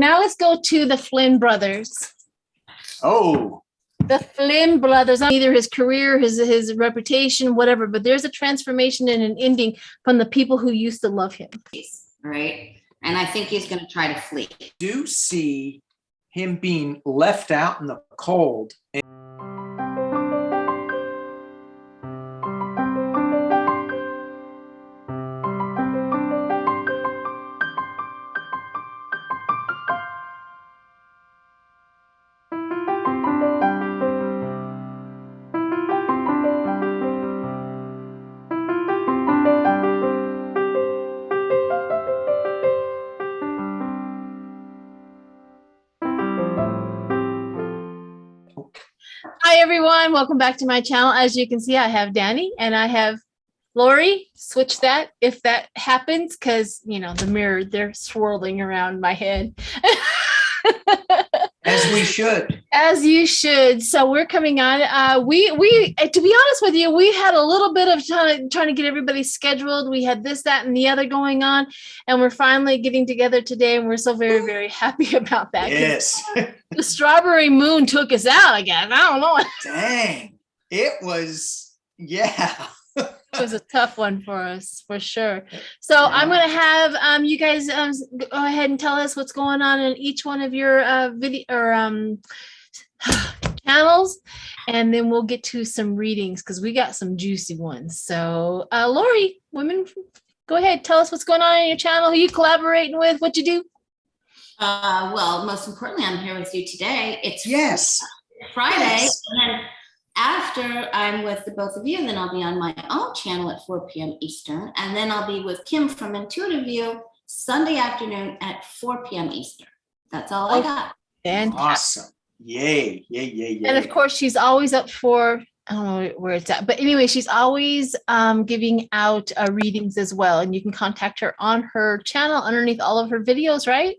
Now let's go to the Flynn brothers. Oh. The Flynn brothers, either his career, his reputation, whatever, but there's a transformation and an ending from the people who used to love him. Right? And I think he's going to try to flee. I do see him being left out in the cold. Hi, everyone. Welcome back to my channel. As you can see, I have Danny and I have Lori. Switch that if that happens, because, you know, the mirror, they're swirling around my head. As we should. As you should. So we're coming on. We to be honest with you, we had a little bit of time trying to get everybody scheduled. We had this, that, and the other going on, and we're finally getting together today, and we're so very, very happy about that. Yes. The strawberry moon took us out again. I don't know. Dang. It was, yeah. It was a tough one for us, for sure. So yeah. I'm going to have you guys go ahead and tell us what's going on in each one of your video or channels, and then we'll get to some readings because we got some juicy ones. So Lori, women, go ahead, tell us what's going on in your channel, who you collaborating with, what you do. Well, most importantly, I'm here with you today. It's Friday, Yes. and then after I'm with the both of you, then I'll be on my own channel at 4 p.m. Eastern, and then I'll be with Kim from Intuitive View Sunday afternoon at 4 p.m. Eastern. That's all I got. And Awesome. Yay. Yay. And of course, she's always up for, I don't know where it's at, but anyway, she's always giving out readings as well. And you can contact her on her channel underneath all of her videos, right?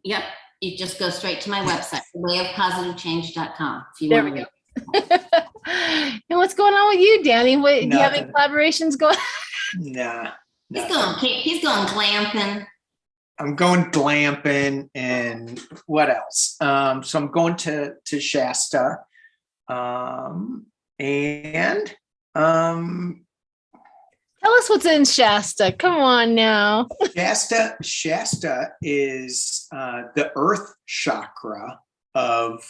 Yep. You just go straight to my website, wayofpositivechange.com. If you there want we to go. And what's going on with you, Danny? Do you have any collaborations going? Nah. He's going glamping. I'm going glamping, and what else? So I'm going to Shasta, and tell us what's in Shasta. Come on now. Shasta is the earth chakra of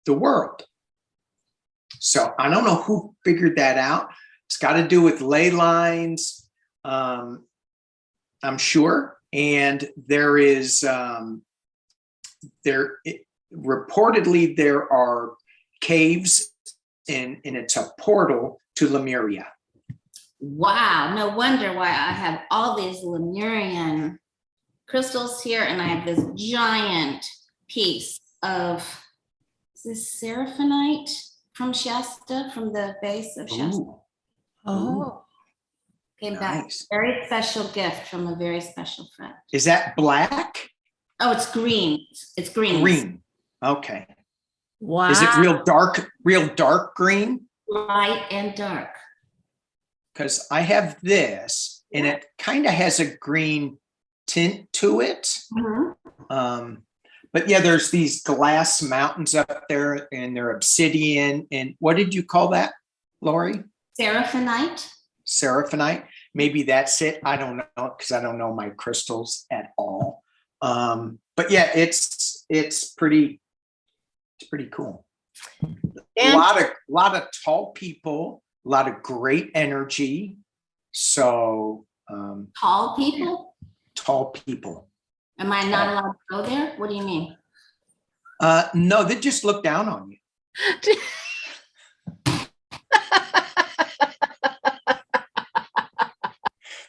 the world. So I don't know who figured that out. It's got to do with ley lines, I'm sure. And there is reportedly there are caves, and it's a portal to Lemuria. Wow, no wonder why I have all these Lemurian crystals here, and I have this giant piece of, is this seraphinite from Shasta, from the base of Shasta. Ooh. Oh. Came back, very special gift from a very special friend. Is that black? Oh, it's green. It's green. Green. Okay. Wow. Is it real dark green? Light and dark. Because I have this, and it kind of has a green tint to it. Mm-hmm. But yeah, there's these glass mountains up there, and they're obsidian. And what did you call that, Lori? Seraphinite. Seraphinite. Maybe that's it. I don't know, because I don't know my crystals at all. But yeah, it's pretty cool. And A lot of tall people. A lot of great energy. So Tall people? Tall people. Am I not allowed to go there? What do you mean? No, they just look down on you.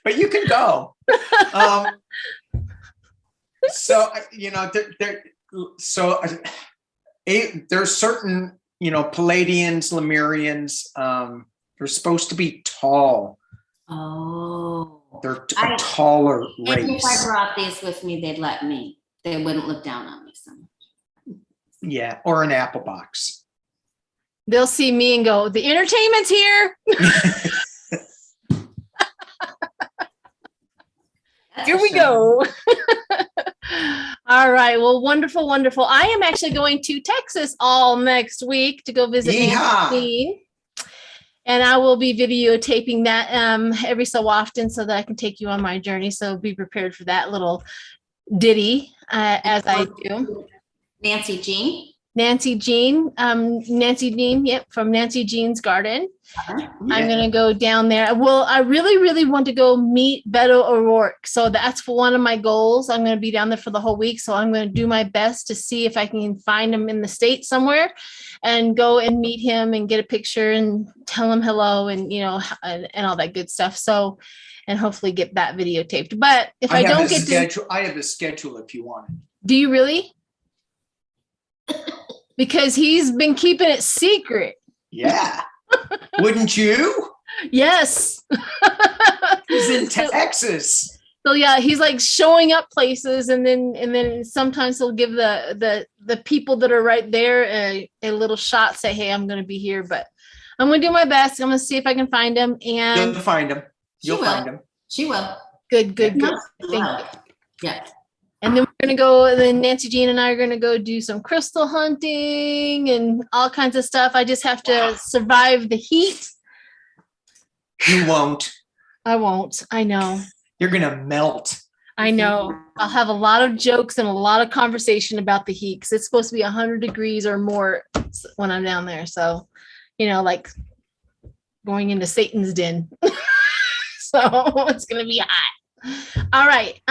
But you can go. So you know, there's certain, you know, Palladians, Lemurians. They're supposed to be tall. Oh. They're a taller race. If I brought these with me, they'd let me. They wouldn't look down on me so much. Yeah, or an apple box. they'll see me and go, the entertainment's here. Here we go. All right. Well, wonderful, wonderful. I am actually going to Texas all next week to go visit Nancy. And I will be videotaping that every so often so that I can take you on my journey. So be prepared for that little ditty as I do. Nancy Jean. Nancy Jean, yep, from Nancy Jean's Garden. Yeah. I'm going to go down there. Well, I really, really want to go meet Beto O'Rourke. So that's one of my goals. I'm going to be down there for the whole week. So I'm going to do my best to see if I can find him in the States somewhere and go and meet him and get a picture and tell him hello and, you know, and all that good stuff. So, and hopefully get that videotaped. But if I don't get to, I have a schedule if you want. Do you really? Because he's been keeping it secret. Yeah. Wouldn't you? Yes. He's in Texas. So yeah, he's like showing up places, and then sometimes he'll give the people that are right there a little shot, say, hey, I'm going to be here, but I'm going to do my best. I'm going to see if I can find him. And you'll find him. You'll find him. She will. Good. Thank you. Yeah. And then we're going to go, then Nancy Jean and I are going to go do some crystal hunting and all kinds of stuff. I just have to survive the heat. You won't. I won't. I know. You're going to melt. I know. I'll have a lot of jokes and a lot of conversation about the heat because it's supposed to be 100 degrees or more when I'm down there. So, you know, like going into Satan's den. So it's going to be hot. All right.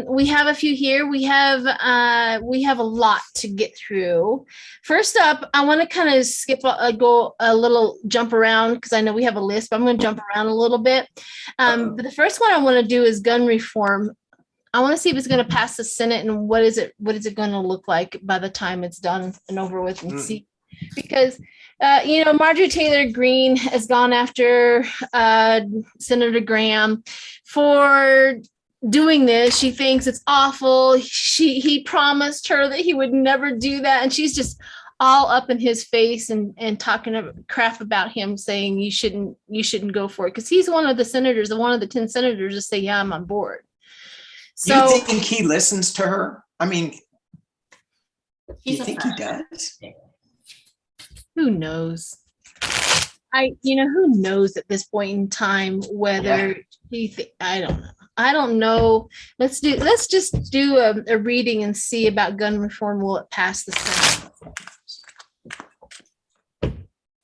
We have a few here. We have a lot to get through. First up, I want to kind of go a little jump around because I know we have a list, but I'm going to jump around a little bit. But the first one I want to do is gun reform. I want to see if it's going to pass the Senate and what is it going to look like by the time it's done and over with and see, because you know, Marjorie Taylor Greene has gone after Senator Graham for doing this. She thinks it's awful. He promised her that he would never do that, and she's just all up in his face and talking crap about him, saying you shouldn't go for it because he's one of the senators, one of the 10 senators to say, yeah, I'm on board. So you think he listens to her? I mean, do you think he does? Who knows? Who knows at this point in time whether I don't know. Let's just do a reading and see about gun reform. Will it pass the Senate?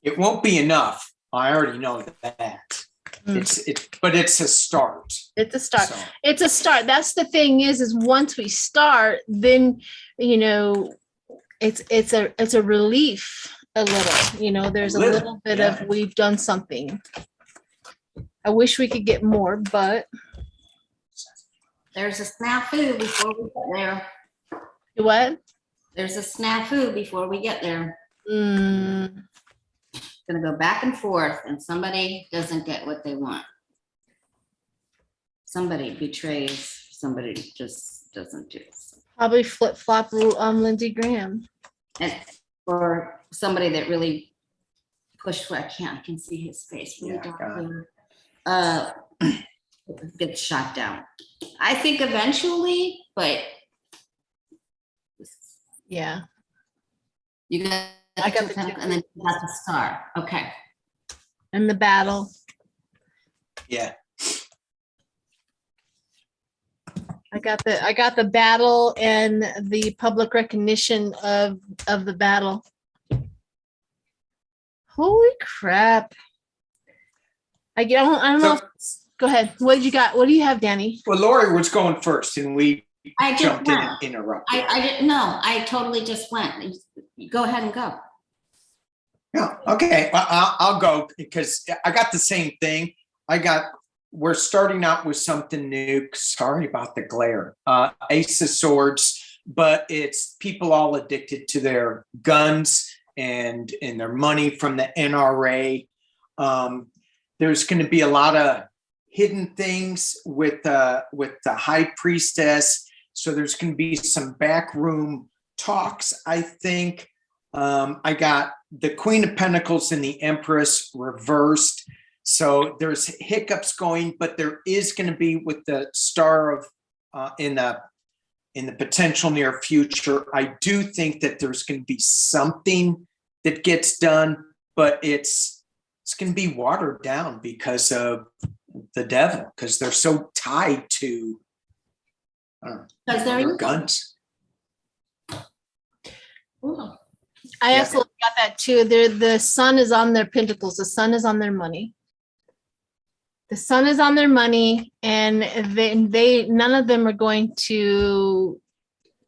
It won't be enough. I already know that. But it's a start. It's a start. So. It's a start. That's the thing is once we start, then you know, it's a relief. A little, you know, there's a little bit of we've done something. I wish we could get more, but there's a snafu before we get there. What? There's a snafu before we get there. Gonna go back and forth, and somebody doesn't get what they want. Somebody betrays. Somebody just doesn't do it. Probably flip flop Lindsey Graham. Or somebody that really pushed I can see his face really gets shot down. I think eventually, but yeah. You got I got the and then you got the star. Okay. And the battle. Yeah. I got the battle and the public recognition of the battle. Holy crap. I don't know. Go ahead. What did you got? What do you have, Danny? Well, Lori was going first and we jumped in and interrupted. I didn't know. I totally just went. Go ahead and go. Yeah. Okay. Well, I'll go because I got the same thing. We're starting out with something new. Sorry about the glare. Ace of Swords, but it's people all addicted to their guns and their money from the NRA. There's going to be a lot of hidden things with the High Priestess. So there's going to be some backroom talks, I think. I got the Queen of Pentacles and the Empress reversed. So there's hiccups going, but there is going to be with the star of in in the potential near future. I do think that there's going to be something that gets done, but it's going to be watered down because of the devil, because they're so tied to their guns. I also got that too. The sun is on their pentacles. The sun is on their money. The sun is on their money, and they none of them are going to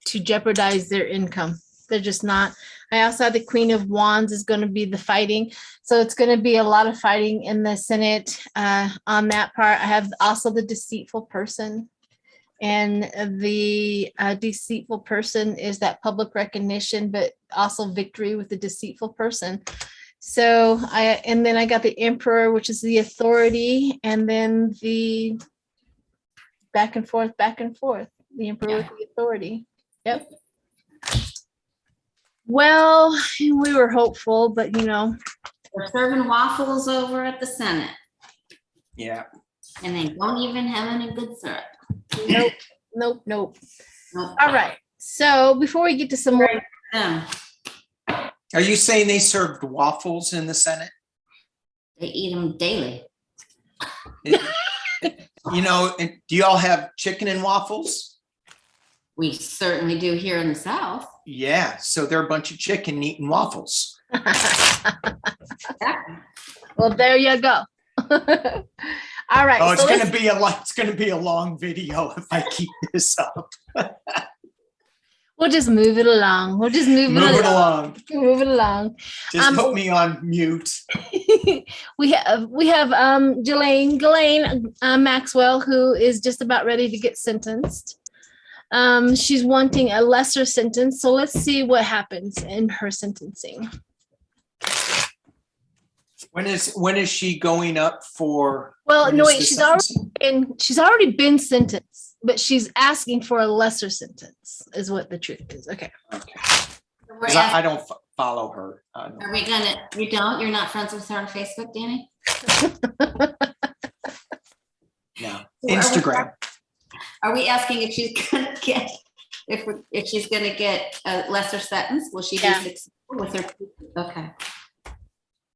jeopardize their income. They're just not. I also have the Queen of Wands is going to be the fighting. So it's going to be a lot of fighting in the Senate on that part. I have also the deceitful person. And the deceitful person is that public recognition, but also victory with the deceitful person. So and then I got the Emperor, which is the authority, and then the back and forth, the Emperor with the authority. Yep. Well, we were hopeful, but We're serving waffles over at the Senate. Yeah. And they don't even have any good syrup. Nope. All right. So before we get to some more. Are you saying they served waffles in the Senate? They eat them daily. Do you all have chicken and waffles? We certainly do here in the South. Yeah. So they're a bunch of chicken eating waffles. Well, there you go. All right. Oh, it's going to be a long video if I keep this up. We'll just move it along. Move it along. Just put me on mute. we have Ghislaine Maxwell, who is just about ready to get sentenced. She's wanting a lesser sentence. So let's see what happens in her sentencing. When is she going up for? Well, no, wait, she's already been sentenced, but she's asking for a lesser sentence, is what the truth is. Okay. I don't follow her. Are we you're not friends with her on Facebook, Danny? No. Instagram. Are we asking if she's gonna get if she's gonna get a lesser sentence? Will she be successful with her? Okay.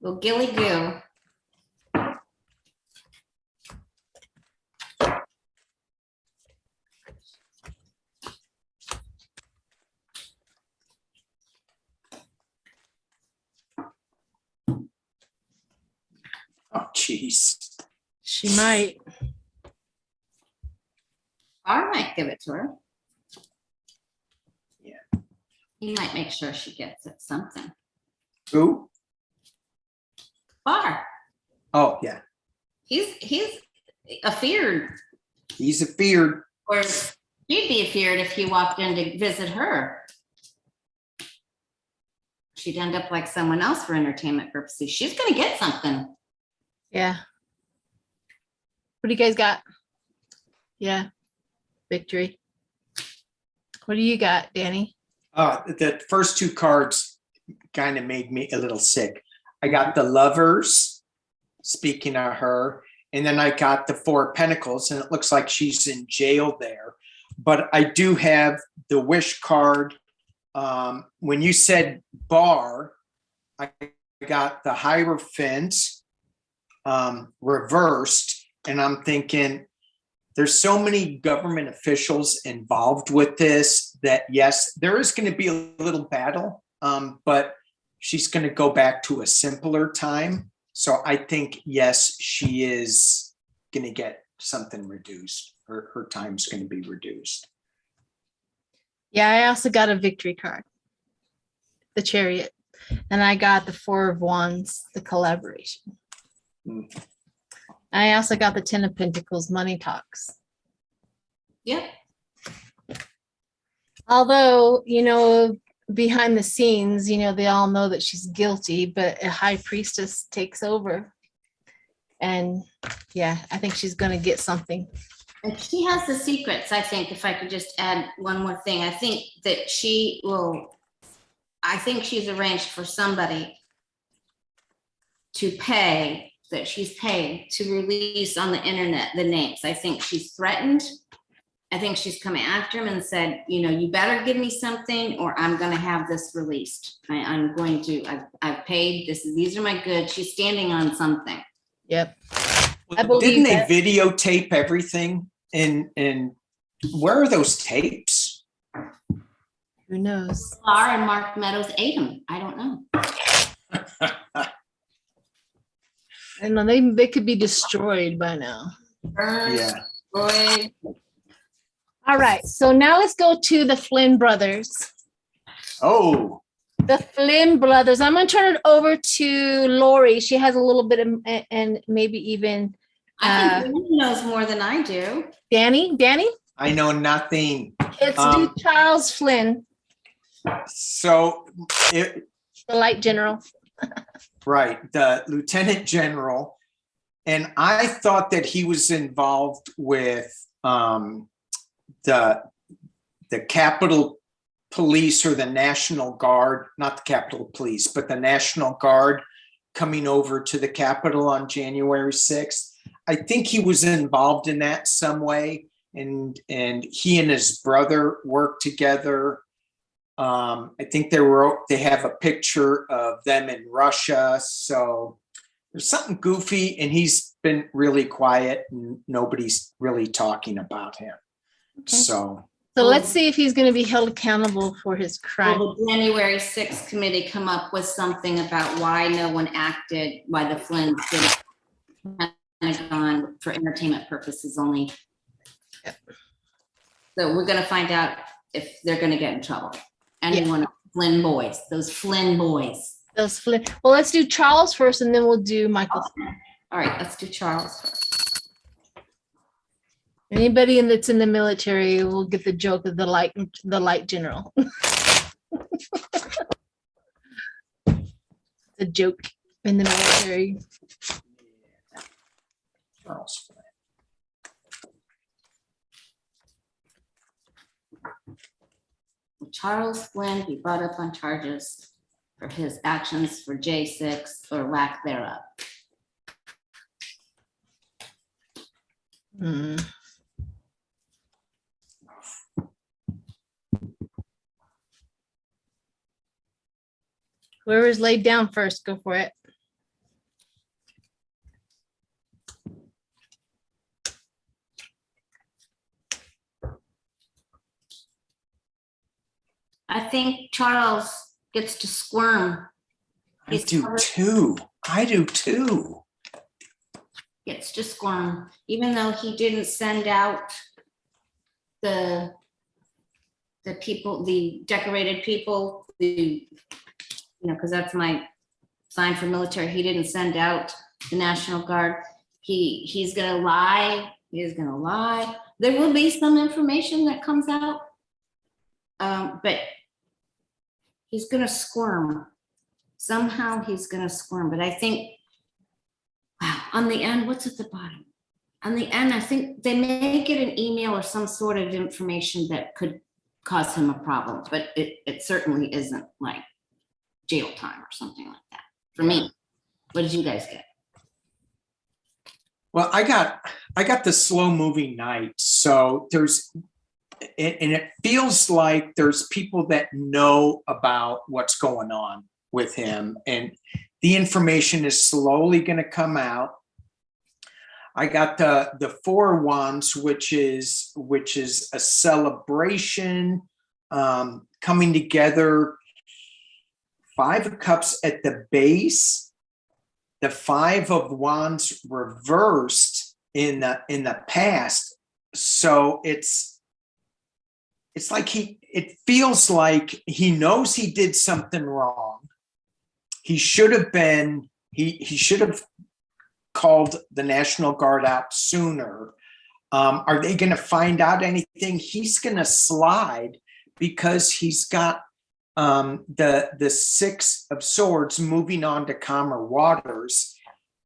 Well, Gilly Goo. Oh, jeez. She might. I might give it to her. Yeah. He might make sure she gets it something. Who? Barr. Oh, yeah. He's afeared. He's afeared. Or he'd be afeared if you walked in to visit her. She'd end up like someone else for entertainment purposes. She's going to get something. Yeah. What do you guys got? Yeah. Victory. What do you got, Danny? The first two cards kind of made me a little sick. I got the Lovers, speaking of her, and then I got the Four of Pentacles, and it looks like she's in jail there. But I do have the Wish card. When you said Barr, I got the Hierophant reversed, and I'm thinking there's so many government officials involved with this that, yes, there is going to be a little battle, but she's going to go back to a simpler time. So I think, yes, she is going to get something reduced. Her time's going to be reduced. Yeah, I also got a victory card, the Chariot, and I got the Four of Wands, the collaboration. I also got the Ten of Pentacles, money talks. Yep. Although, behind the scenes, they all know that she's guilty, but a high priestess takes over. And yeah, I think she's going to get something. And she has the secrets, I think, if I could just add one more thing. I think that she's arranged for somebody to pay, that she's paid to release on the internet the names. I think she's threatened I think she's coming after him and said, you know, you better give me something or I'm going to have this released. I'm going to, I've paid this. These are my goods. She's standing on something. Yep. I believe Didn't they that. videotape everything? And where are those tapes? Who knows? Laura and Mark Meadows ate them. I don't know. I don't know. They could be destroyed by now. Burned, Yeah. destroyed. All right. So now let's go to the Flynn brothers. Oh, The Flynn brothers. I'm going to turn it over to Lori. She has a little bit of, and maybe even I think Danny knows more than I do. Danny. I know nothing. Let's do Charles Flynn, So, the light general. right, the lieutenant general. And I thought that he was involved with the Capitol Police or the National Guard, not the Capitol Police, but the National Guard coming over to the Capitol on January 6th. I think he was involved in that some way, and he and his brother worked together. I think they have a picture of them in Russia. So there's something goofy, and he's been really quiet, and nobody's really talking about him. Okay. So let's see if he's going to be held accountable for his crime. Will the January 6th committee come up with something about why no one acted, why the Flynn did Pentagon for entertainment purposes only? Yep. So we're going to find out if they're going to get in trouble. Anyone, Flynn boys, those Flynn boys. Those Flynn. Well, let's do Charles first, and then we'll do Michael. All right, let's do Charles first. Anybody that's in the military will get the joke of the light general. The joke in the military. Charles Flynn. Charles Flynn be brought up on charges for his actions for J6 or lack thereof. Hmm. Whoever's laid down first, go for it. I think Charles gets to squirm. I do too. Gets to squirm, even though he didn't send out the people, the decorated people, because that's my sign for military. He didn't send out the National Guard. He's gonna lie. He's gonna lie. There will be some information that comes out, but he's gonna squirm. Somehow he's gonna squirm. But I think, wow, on the end, what's at the bottom? On the end, I think they may get an email or some sort of information that could cause him a problem, but it certainly isn't like jail time or something like that. For me, what did you guys get? Well, I got the slow moving night. So and it feels like there's people that know about what's going on with him, and the information is slowly going to come out. I got the Four of Wands, which is a celebration, coming together. Five of Cups at the base, the Five of Wands reversed in the past. So it's like it feels like he knows he did something wrong. He should have called the National Guard out sooner. Are they going to find out anything? He's going to slide because he's got the Six of Swords moving on to calmer waters.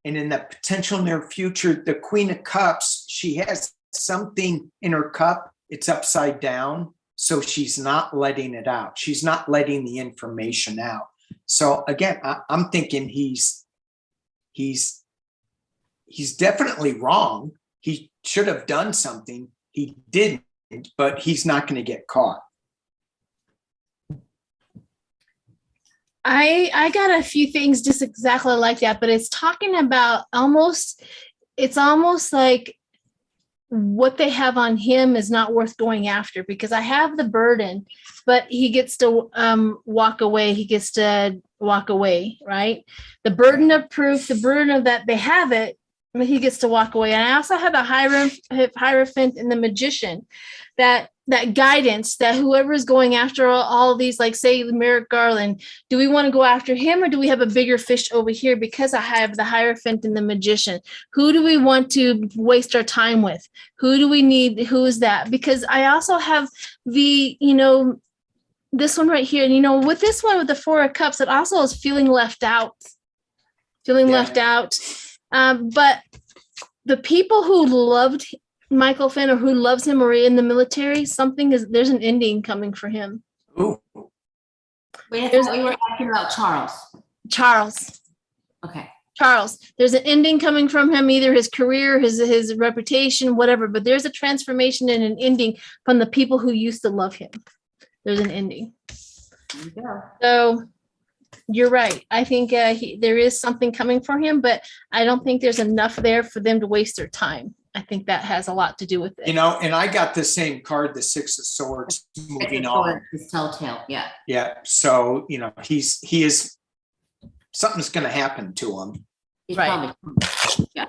And in the potential near future, the Queen of Cups, she has something in her cup. It's upside down. So she's not letting it out. She's not letting the information out. So again, I'm thinking he's definitely wrong. He should have done something. He didn't. but he's not going to get caught. I got a few things just exactly like that, but it's talking about it's almost like what they have on him is not worth going after, because I have the burden, but he gets to walk away. He gets to walk away, right? The burden of proof, the burden of that they have it, but he gets to walk away. And I also have the Hierophant and the Magician, that guidance, that whoever is going after all of these, like say Merrick Garland, do we want to go after him, or do we have a bigger fish over here? Because I have the Hierophant and the Magician. Who do we want to waste our time with? Who do we need? Who is that? Because I also have the, this one right here. And, with this one, with the Four of Cups, it also is feeling left out. But the people who loved Michael Flynn, or who loves him, or in the military, there's an ending coming for him. Ooh. Wait, I thought we were asking about Charles. Okay. Charles. There's an ending coming from him, either his career, his reputation, whatever. But there's a transformation and an ending from the people who used to love him. There's an ending. There you go. So you're right. I think there is something coming for him, but I don't think there's enough there for them to waste their time. I think that has a lot to do with it. And I got the same card, the Six of Swords, moving on. His telltale, yeah. Yeah. So, he is, something's going to happen to him. He's Right. Probably, yeah.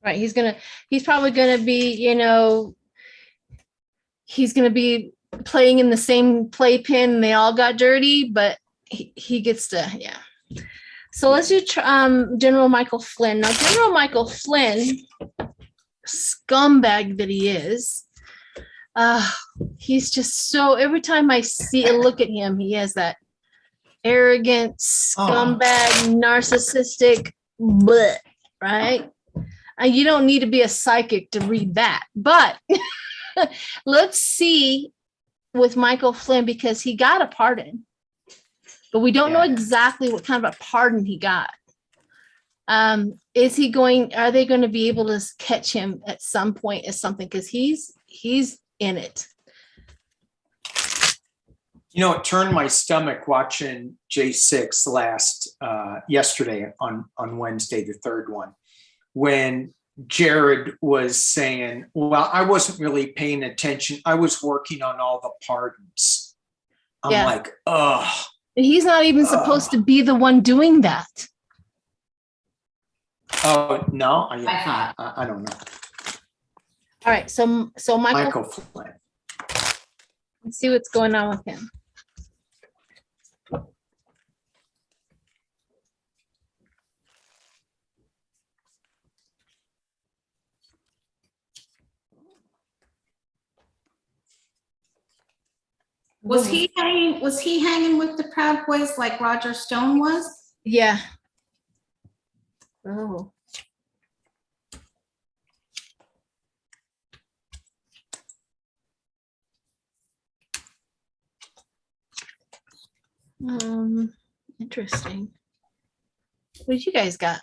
Right. He's probably going to be, he's going to be playing in the same playpen, and they all got dirty, but he gets to, yeah. So let's do General Michael Flynn. Now, General Michael Flynn, scumbag that he is, he's just so, every time I see a look at him, he has that arrogant, scumbag, narcissistic, bleh, right? And you don't need to be a psychic to read that. But let's see with Michael Flynn, because he got a pardon, but we don't know exactly what kind of a pardon he got. Are they going to be able to catch him at some point as something? Because he's in it. It turned my stomach watching J6 yesterday on Wednesday, the third one, when Jared was saying, well, I wasn't really paying attention. I was working on all the pardons. I'm like, ugh. He's not even supposed to be the one doing that. Oh, no? I don't know. All right. So Michael Flynn. Let's see what's going on with him. Was he hanging with the Proud Boys like Roger Stone was? Yeah. Oh. Interesting. What did you guys got?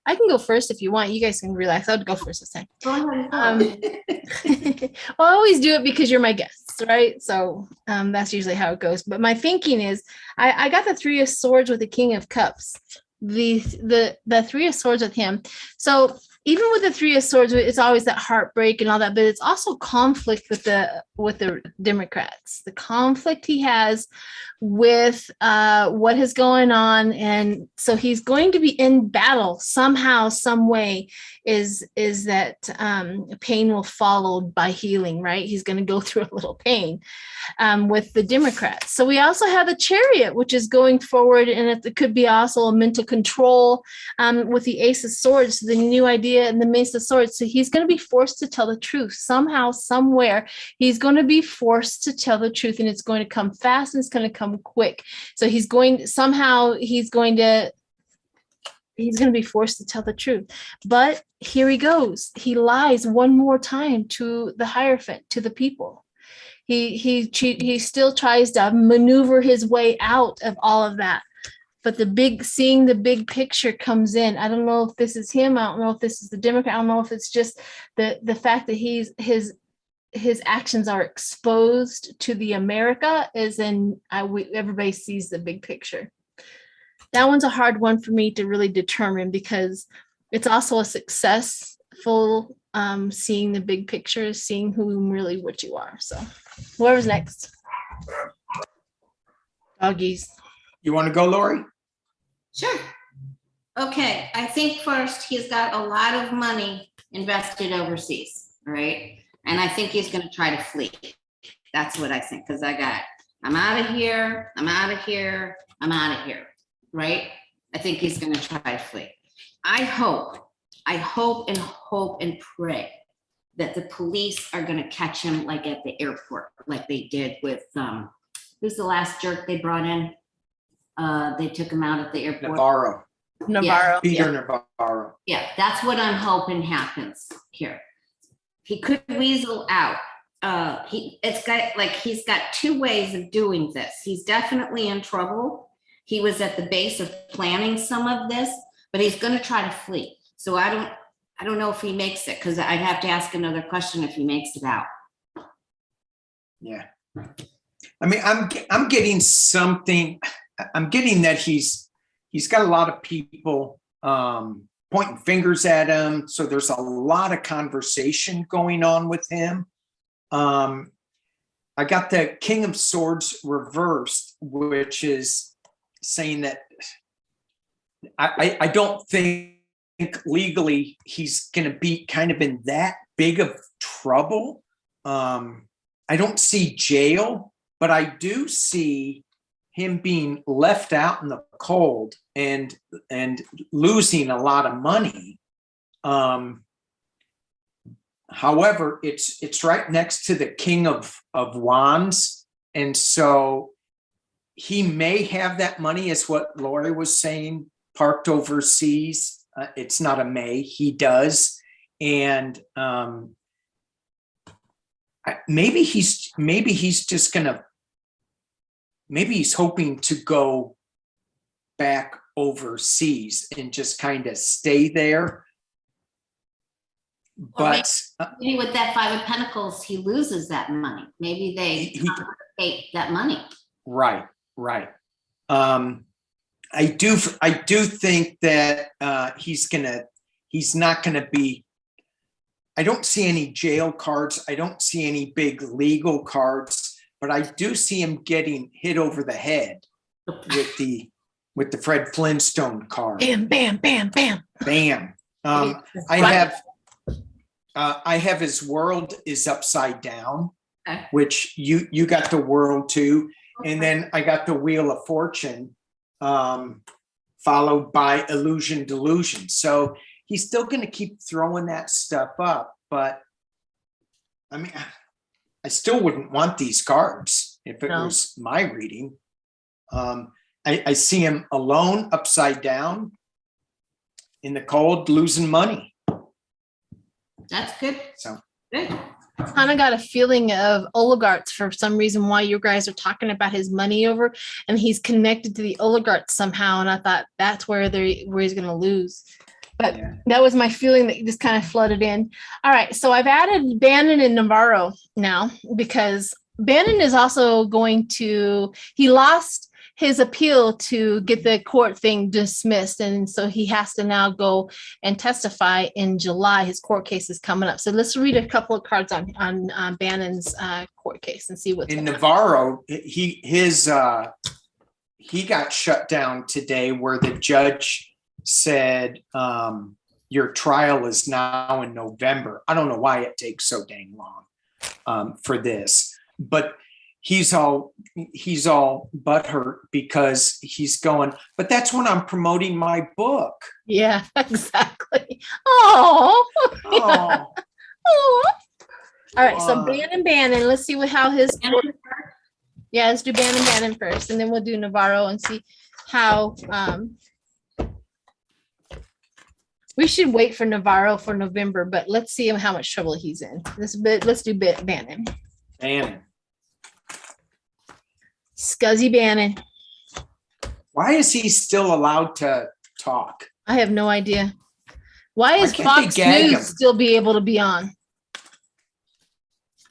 I can go first if you want. You guys can relax. I'll go first this time. Well, I always do it because you're my guests, right? So that's usually how it goes. But my thinking is, I got the Three of Swords with the King of Cups. The Three of Swords with him. So even with the Three of Swords, it's always that heartbreak and all that, but it's also conflict with the Democrats. The conflict he has with what is going on, and so he's going to be in battle somehow, some way. Is that pain will follow by healing, right? He's going to go through a little pain with the Democrats. So we also have the Chariot, which is going forward, and it could be also a mental control with the Ace of Swords, the new idea, and the Mace of Swords. So he's going to be forced to tell the truth somehow, somewhere. He's going to be forced to tell the truth, and it's going to come fast and it's going to come quick. So he's going to be forced to tell the truth. But here he goes. He lies one more time to the Hierophant, to the people. He still tries to maneuver his way out of all of that. but seeing the big picture comes in. I don't know if this is him. I don't know if this is the Democrat. I don't know if it's just the fact that his actions are exposed to the America, as in everybody sees the big picture. That one's a hard one for me to really determine, because it's also a successful seeing the big picture, seeing who really what you are. So whoever's next. Doggies. You want to go, Lori? Sure. Okay, I think first he's got a lot of money invested overseas, right? And I think he's going to try to flee. That's what I think, because I'm out of here, I'm out of here, I'm out of here, right? I think he's going to try to flee. I hope and pray that the police are going to catch him, like at the airport, like they did with, who's the last jerk they brought in? They took him out at the airport. Navarro. Navarro. Peter Navarro. Yeah, that's what I'm hoping happens here. He could weasel out. He's got two ways of doing this. He's definitely in trouble. He was at the base of planning some of this, but he's going to try to flee. So I don't know if he makes it, because I'd have to ask another question if he makes it out. Yeah. I mean, I'm getting something. I'm getting that he's got a lot of people pointing fingers at him. So there's a lot of conversation going on with him. I got the King of Swords reversed, which is saying that I don't think legally he's going to be kind of in that big of trouble. I don't see jail, but I do see him being left out in the cold and losing a lot of money. However, it's right next to the King of Wands. And so he may have that money, is what Lori was saying, parked overseas. It's not a may, he does. And maybe he's hoping to go back overseas and just kind of stay there. But maybe with that Five of Pentacles, he loses that money. Maybe they confiscate that money. Right. I do think that he's not gonna be. I don't see any jail cards. I don't see any big legal cards, but I do see him getting hit over the head with the Fred Flintstone card. Bam, bam, bam, bam. Bam. I have his world is upside down, okay, which you got the world too. Okay. And then I got the Wheel of Fortune, followed by Illusion Delusion. So he's still going to keep throwing that stuff up. But I mean, I still wouldn't want these cards if it was my reading. I see him alone, upside down, in the cold, losing money. That's good. So good. Kind of got a feeling of oligarchs for some reason, why you guys are talking about his money over, and he's connected to the oligarchs somehow. And I thought that's where he's going to lose. But that was my feeling that just kind of flooded in. All right. So I've added Bannon and Navarro now, because Bannon is also he lost his appeal to get the court thing dismissed. And so he has to now go and testify in July. His court case is coming up. So let's read a couple of cards on Bannon's court case and see what's in Navarro. He got shut down today, where the judge said, your trial is now in November. I don't know why it takes so dang long for this, but he's all butthurt because he's going, but that's when I'm promoting my book. Yeah, exactly. Oh. All right. So Bannon. Let's see how his. Yeah, let's do Bannon first, and then we'll do Navarro and see how. We should wait for Navarro for November, but let's see how much trouble he's in. Let's do Bannon. Bannon. Scuzzy Bannon. Why is he still allowed to talk? I have no idea. Why is can't they Fox gag News him? still be able to be on?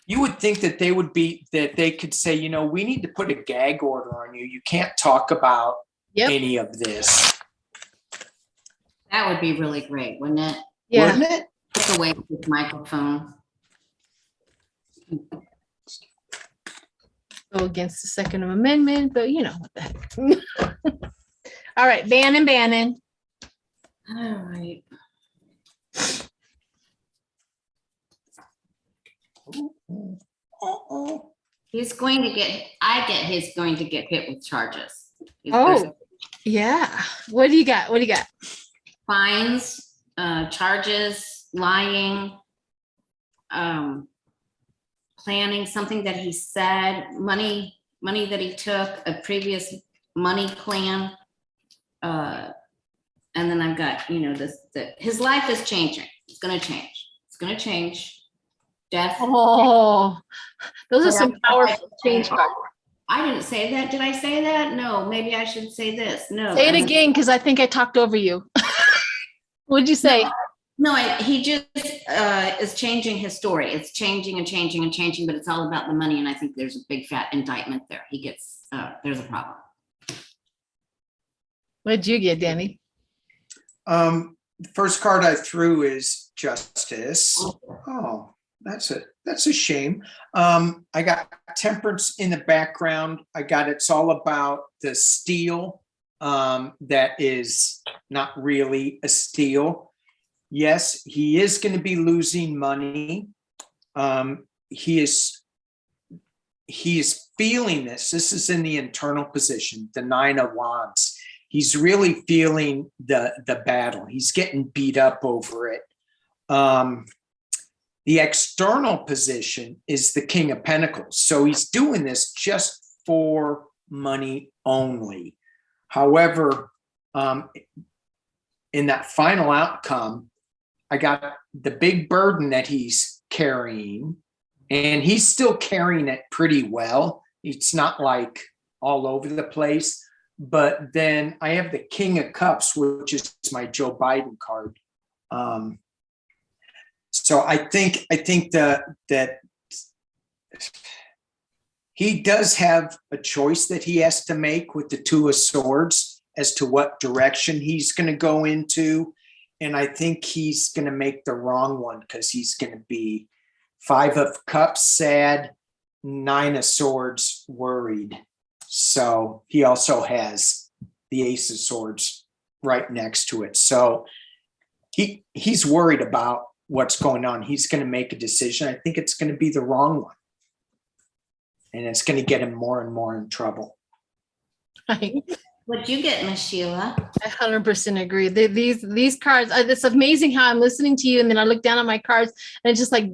You would think that they could say, you know, we need to put a gag order on you. You can't talk about any of this. That would be really great, wouldn't it? Yeah. Wouldn't it? Take away his microphone. Go against the Second Amendment, but you know what the heck. All right, Bannon. All right. He's going to get hit with charges. Yeah. What do you got? Fines, charges, lying, planning something that he said, money that he took, a previous money plan. And then I've got, you know, his life is changing. It's going to change. Death. Oh, those are some powerful change cards. I didn't say that. Did I say that? No, maybe I should say this. No. Say it again, because I think I talked over you. What'd you say? No, he just is changing his story. It's changing and changing and changing, but it's all about the money. And I think there's a big fat indictment there. He gets, there's a problem. What'd you get, Danny? The first card I threw is Justice. Oh, that's a shame. I got Temperance in the background. I got it's all about the steal that is not really a steal. Yes, he is going to be losing money. He is feeling this. This is in the internal position, the 9 of Wands. He's really feeling the battle. He's getting beat up over it. The external position is the King of Pentacles. So he's doing this just for money only. However, in that final outcome, I got the big burden that he's carrying, and he's still carrying it pretty well. It's not like all over the place. But then I have the King of Cups, which is my Joe Biden card. So I think that he does have a choice that he has to make with the 2 of Swords as to what direction he's going to go into. And I think he's going to make the wrong one, because he's going to be 5 of Cups sad, 9 of Swords worried. So he also has the Ace of Swords right next to it. So he's worried about what's going on. He's going to make a decision. I think it's going to be the wrong one. And it's going to get him more and more in trouble. Right. What'd you get, Miss Sheila? I 100% agree. These cards, it's amazing how I'm listening to you, and then I look down at my cards, and it just like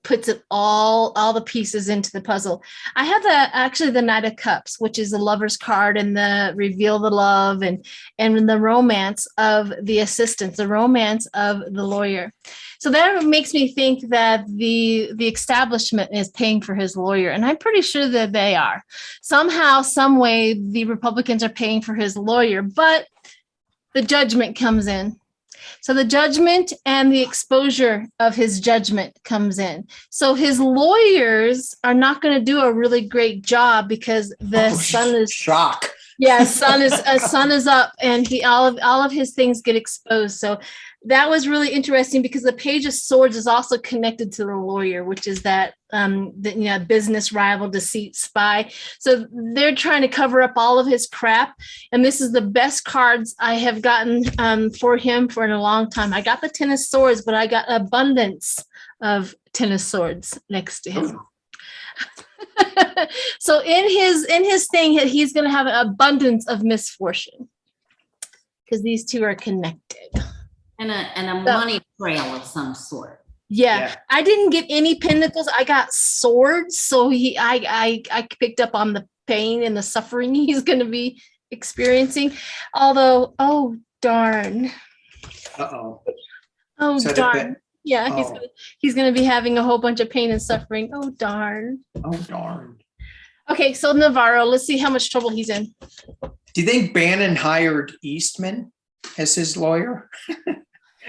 puts it all the pieces into the puzzle. I have the Knight of Cups, which is the Lover's card, and the reveal the love and the romance of the assistant, the romance of the lawyer. So that makes me think that the establishment is paying for his lawyer, and I'm pretty sure that they are. Somehow, some way, the Republicans are paying for his lawyer, but the judgment comes in. So the judgment and the exposure of his judgment comes in. So his lawyers are not going to do a really great job, because the sun is shock. Yeah, sun is up, and all of his things get exposed. So that was really interesting, because the Page of Swords is also connected to the lawyer, which is that business rival, deceit, spy. So they're trying to cover up all of his crap. And this is the best cards I have gotten for him for a long time. I got the 10 of Swords, but I got abundance of 10 of Swords next to him. So in his thing, he's going to have an abundance of misfortune, because these two are connected. And a money trail of some sort. Yeah. I didn't get any pentacles. I got swords. So I picked up on the pain and the suffering he's going to be experiencing. Although, oh darn. Uh-oh. Oh so darn. Yeah, he's going to be having a whole bunch of pain and suffering. Oh darn. Oh darn. Okay, so Navarro, let's see how much trouble he's in. Do you think Bannon hired Eastman as his lawyer?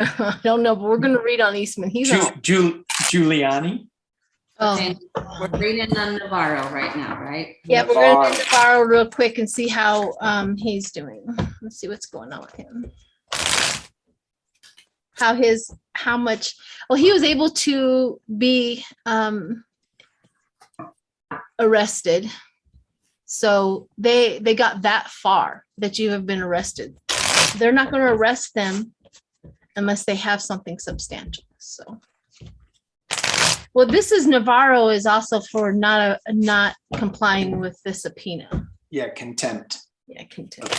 I don't know, but we're going to read on Eastman. He's on. Giuliani? Okay, we're reading on Navarro right now, right? Yeah, we're going to do Navarro real quick and see how he's doing. Let's see what's going on with him. How much, well, he was able to be arrested. So they got that far that you have been arrested. They're not going to arrest them unless they have something substantial. So, well, this is Navarro is also for not complying with the subpoena. Yeah, contempt. Yeah, contempt.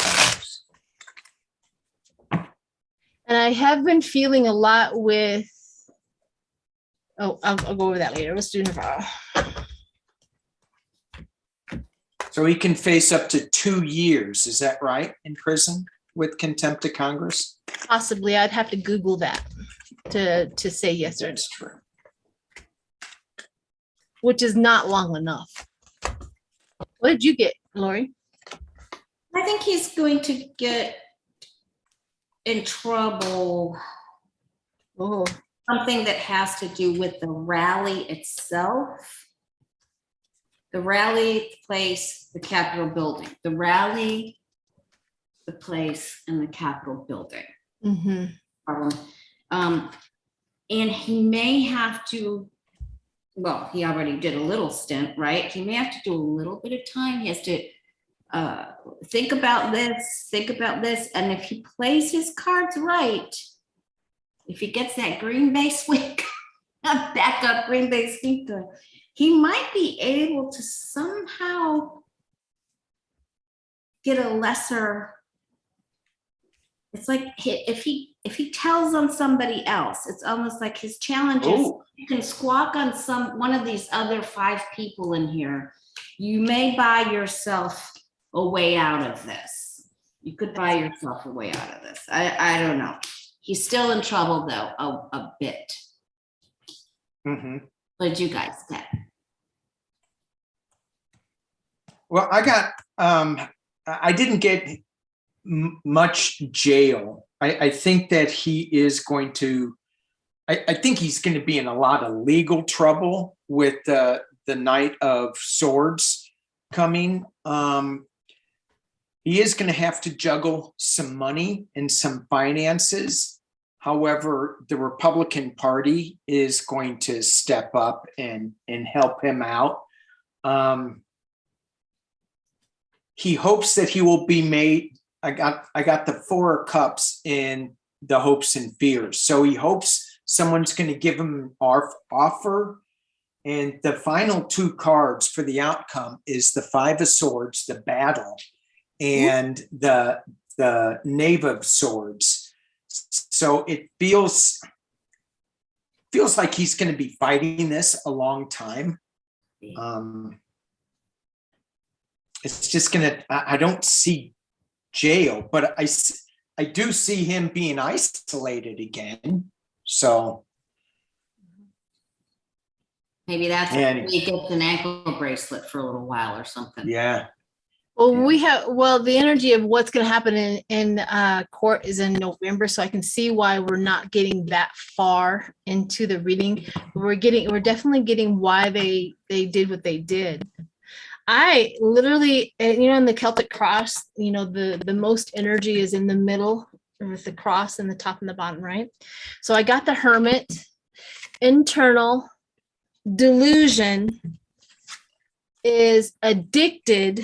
And I have been feeling a lot with, oh, I'll go over that later. Let's do Navarro. So he can face up to 2 years, is that right, in prison with contempt of Congress? Possibly. I'd have to Google that to say yes or no. That's true. Which is not long enough. What did you get, Lori? I think he's going to get in trouble. Oh, Something that has to do with the rally itself. The rally place, the Capitol building. The rally, the place, and the Capitol building. mm-hmm. And he may have to, well, he already did a little stint, right? He may have to do a little bit of time. He has to think about this, and if he plays his cards right, if he gets that Green Bay sweep, backup Green Bay sweeper, he might be able to somehow get a lesser. It's like if he tells on somebody else, it's almost like his challenge is you can squawk on one of these other 5 people in here. You may buy yourself a way out of this. You could buy yourself a way out of this. I don't know. He's still in trouble though, a bit. Mm-hmm. What did you guys get? Well, I got, I didn't get much jail. I think that he is going to, I think he's going to be in a lot of legal trouble with the Knight of Swords coming. He is going to have to juggle some money and some finances. However, the Republican Party is going to step up and help him out. He hopes that he will be made. I got the 4 of Cups in the hopes and fears. So he hopes someone's going to give him an offer. And the final 2 cards for the outcome is the 5 of Swords, the battle, and the Knave of Swords. So it feels like he's going to be fighting this a long time. It's just I don't see jail, but I do see him being isolated again. So maybe that's when he gets an ankle bracelet for a little while or something. Yeah. Well, the energy of what's going to happen in court is in November, so I can see why we're not getting that far into the reading. We're definitely getting why they did what they did. I literally, in the Celtic cross, the most energy is in the middle with the cross and the top and the bottom, right? So I got the Hermit, internal delusion is addicted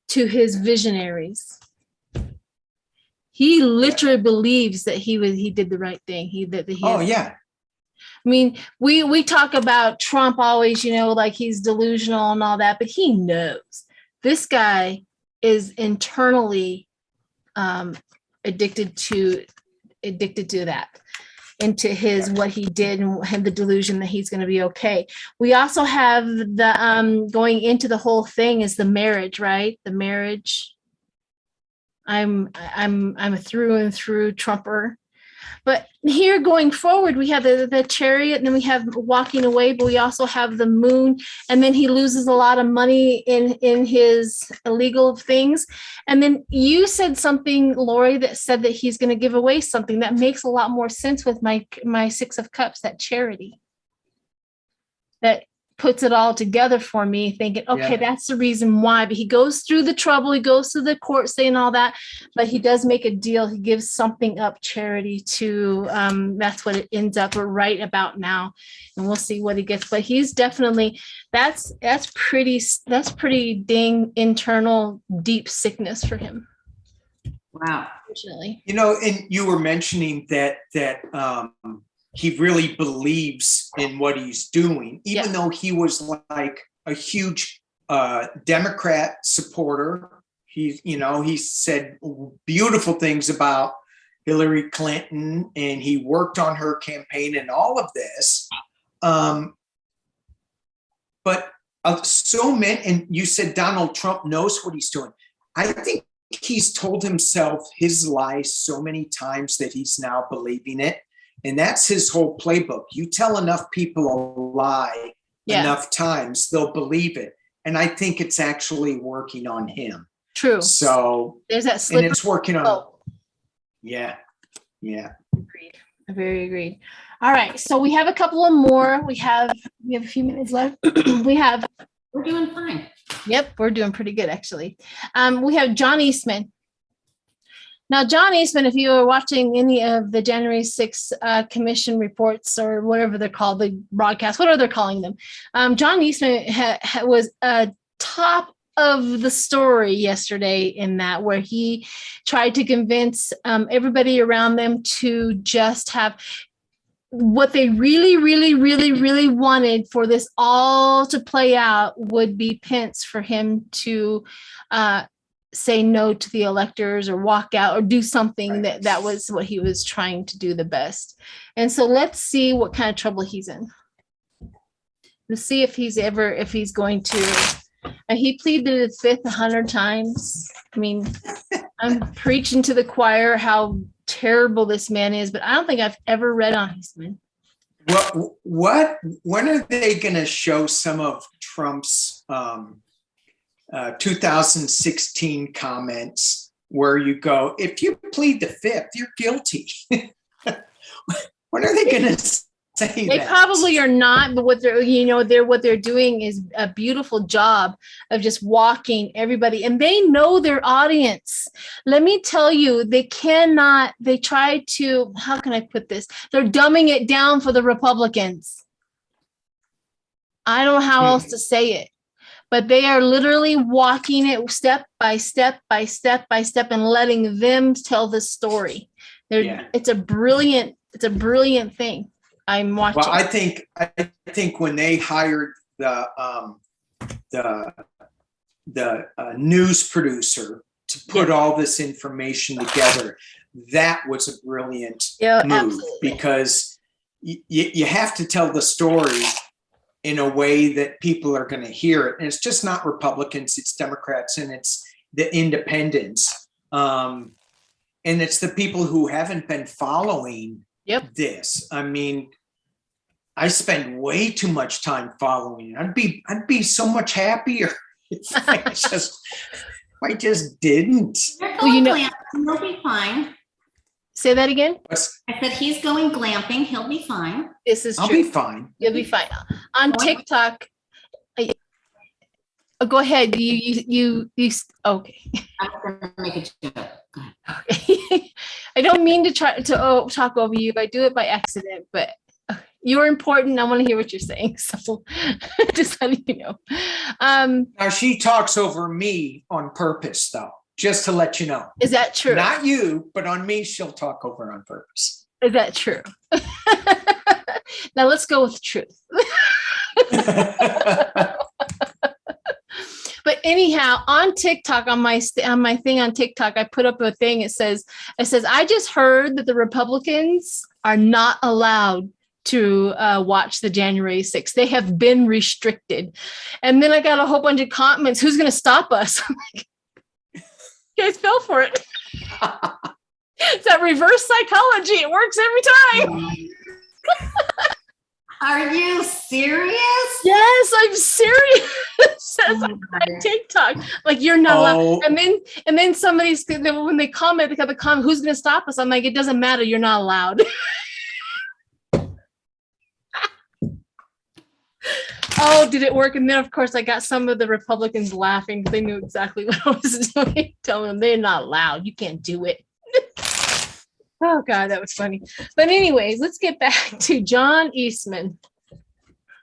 to his visionaries. He literally believes that he did the right thing. Yeah. I mean, we talk about Trump always, like he's delusional and all that, but he knows this guy is internally addicted to that, into his what he did and the delusion that he's going to be okay. We also have the going into the whole thing is the marriage, right? The marriage. I'm a through and through Trumper. But here going forward, we have the chariot, and then we have walking away, but we also have the moon. And then he loses a lot of money in his illegal things. And then you said something, Lori, that said that he's going to give away something that makes a lot more sense with my Six of Cups, that charity. That puts it all together for me, thinking, okay, that's the reason why. But he goes through the trouble, he goes through the court saying all that, but he does make a deal. He gives something up, charity, to that's what it ends up right about now, and we'll see what he gets. But he's definitely that's pretty dang internal deep sickness for him. Wow. Unfortunately. You know, and you were mentioning that he really believes in what he's doing, even though he was like a huge Democrat supporter. He said beautiful things about Hillary Clinton, and he worked on her campaign and all of this. But so many, and you said Donald Trump knows what he's doing. I think he's told himself his lies so many times that he's now believing it. And that's his whole playbook. You tell enough people a lie enough times, they'll believe it. And I think it's actually working on him. True. So there's that slip. And it's working on. Yeah. Agreed. I very agreed. All right. So we have a couple of more. We have a few minutes left. We're doing fine. Yep, we're doing pretty good, actually. We have John Eastman. Now, John Eastman, if you were watching any of the January 6th commission reports or whatever they're called, the broadcast, whatever they're calling them, John Eastman was top of the story yesterday in that, where he tried to convince everybody around them to just have what they really, really, really, really wanted for this all to play out would be Pence, for him to say no to the electors or walk out or do something. That was what he was trying to do the best. And so let's see what kind of trouble he's in. Let's see if he's going to, and he pleaded the fifth 100 times. I mean, I'm preaching to the choir how terrible this man is, but I don't think I've ever read on Eastman. When are they going to show some of Trump's 2016 comments where you go, if you plead the fifth, you're guilty? When are they going to say they that? Probably are not, but what they're doing is a beautiful job of just walking everybody, and they know their audience. Let me tell you, they try to, how can I put this? They're dumbing it down for the Republicans. I don't know how else to say it. But they are literally walking it step by step by step by step and letting them tell the story. It's a brilliant thing. I'm watching. Well, I think when they hired the news producer to put all this information together, that was a brilliant move. Absolutely. Because you have to tell the story in a way that people are going to hear it. And it's just not Republicans, it's Democrats, and it's the independents. And it's the people who haven't been following this. I mean, I spend way too much time following it. I'd be so much happier if I just didn't. He'll be fine. Say that again. I said he's going glamping. He'll be fine. This is true. I'll be fine. You'll be fine. On TikTok. Go ahead. You. Okay. I'm gonna make a joke. Go ahead. Okay. I don't mean to try to talk over you. I do it by accident, but you're important. I want to hear what you're saying. So just letting you know. Now she talks over me on purpose, though. Just to let you know. Is that true? Not you, but on me, she'll talk over on purpose. Is that true? Now let's go with truth. But anyhow, on TikTok, on my thing on TikTok, I put up a thing. It says, I just heard that the Republicans are not allowed to watch the January 6th. They have been restricted. And then I got a whole bunch of comments. Who's going to stop us? I'm like, you guys fell for it. It's that reverse psychology. It works every time. Are you serious? Yes, I'm serious. Says Oh on my my TikTok. Like, you're not Oh. allowed. And then somebody's, when they comment, they got the comment, who's going to stop us? I'm like, it doesn't matter. You're not allowed. Oh, did it work? And then, of course, I got some of the Republicans laughing because they knew exactly what I was doing. Telling them they're not allowed. You can't do it. Oh, God, that was funny. But anyways, let's get back to John Eastman.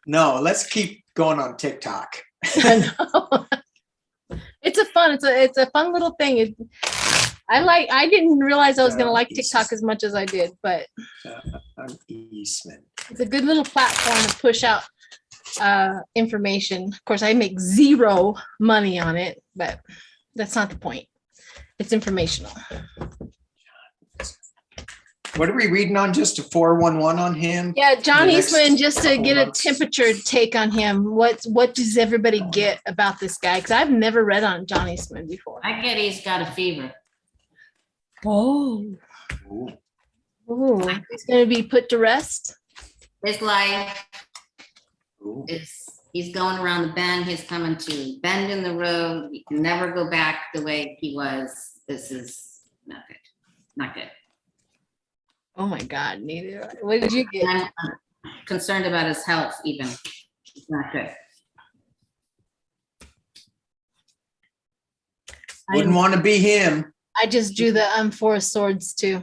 No, let's keep going on TikTok. I know. It's a fun little thing. I didn't realize I was going to like TikTok as much as I did, but I'm Eastman. it's a good little platform to push out information. Of course, I make zero money on it, but that's not the point. It's informational. What are we reading on? Just a 411 on him? Yeah, John The next Eastman, just to couple get a months. temperature take on him. What does everybody get about this guy? Because I've never read on John Eastman before. I get he's got a fever. Oh, Ooh. he's going to be put to rest. His life Ooh. is, he's going around the bend. He's coming to bend in the road. He can never go back the way he was. This is not good. Not good. Oh my God, neither. What did you get? And I'm concerned about his health even. It's not good. Wouldn't want to be him. I just drew the Four of Swords too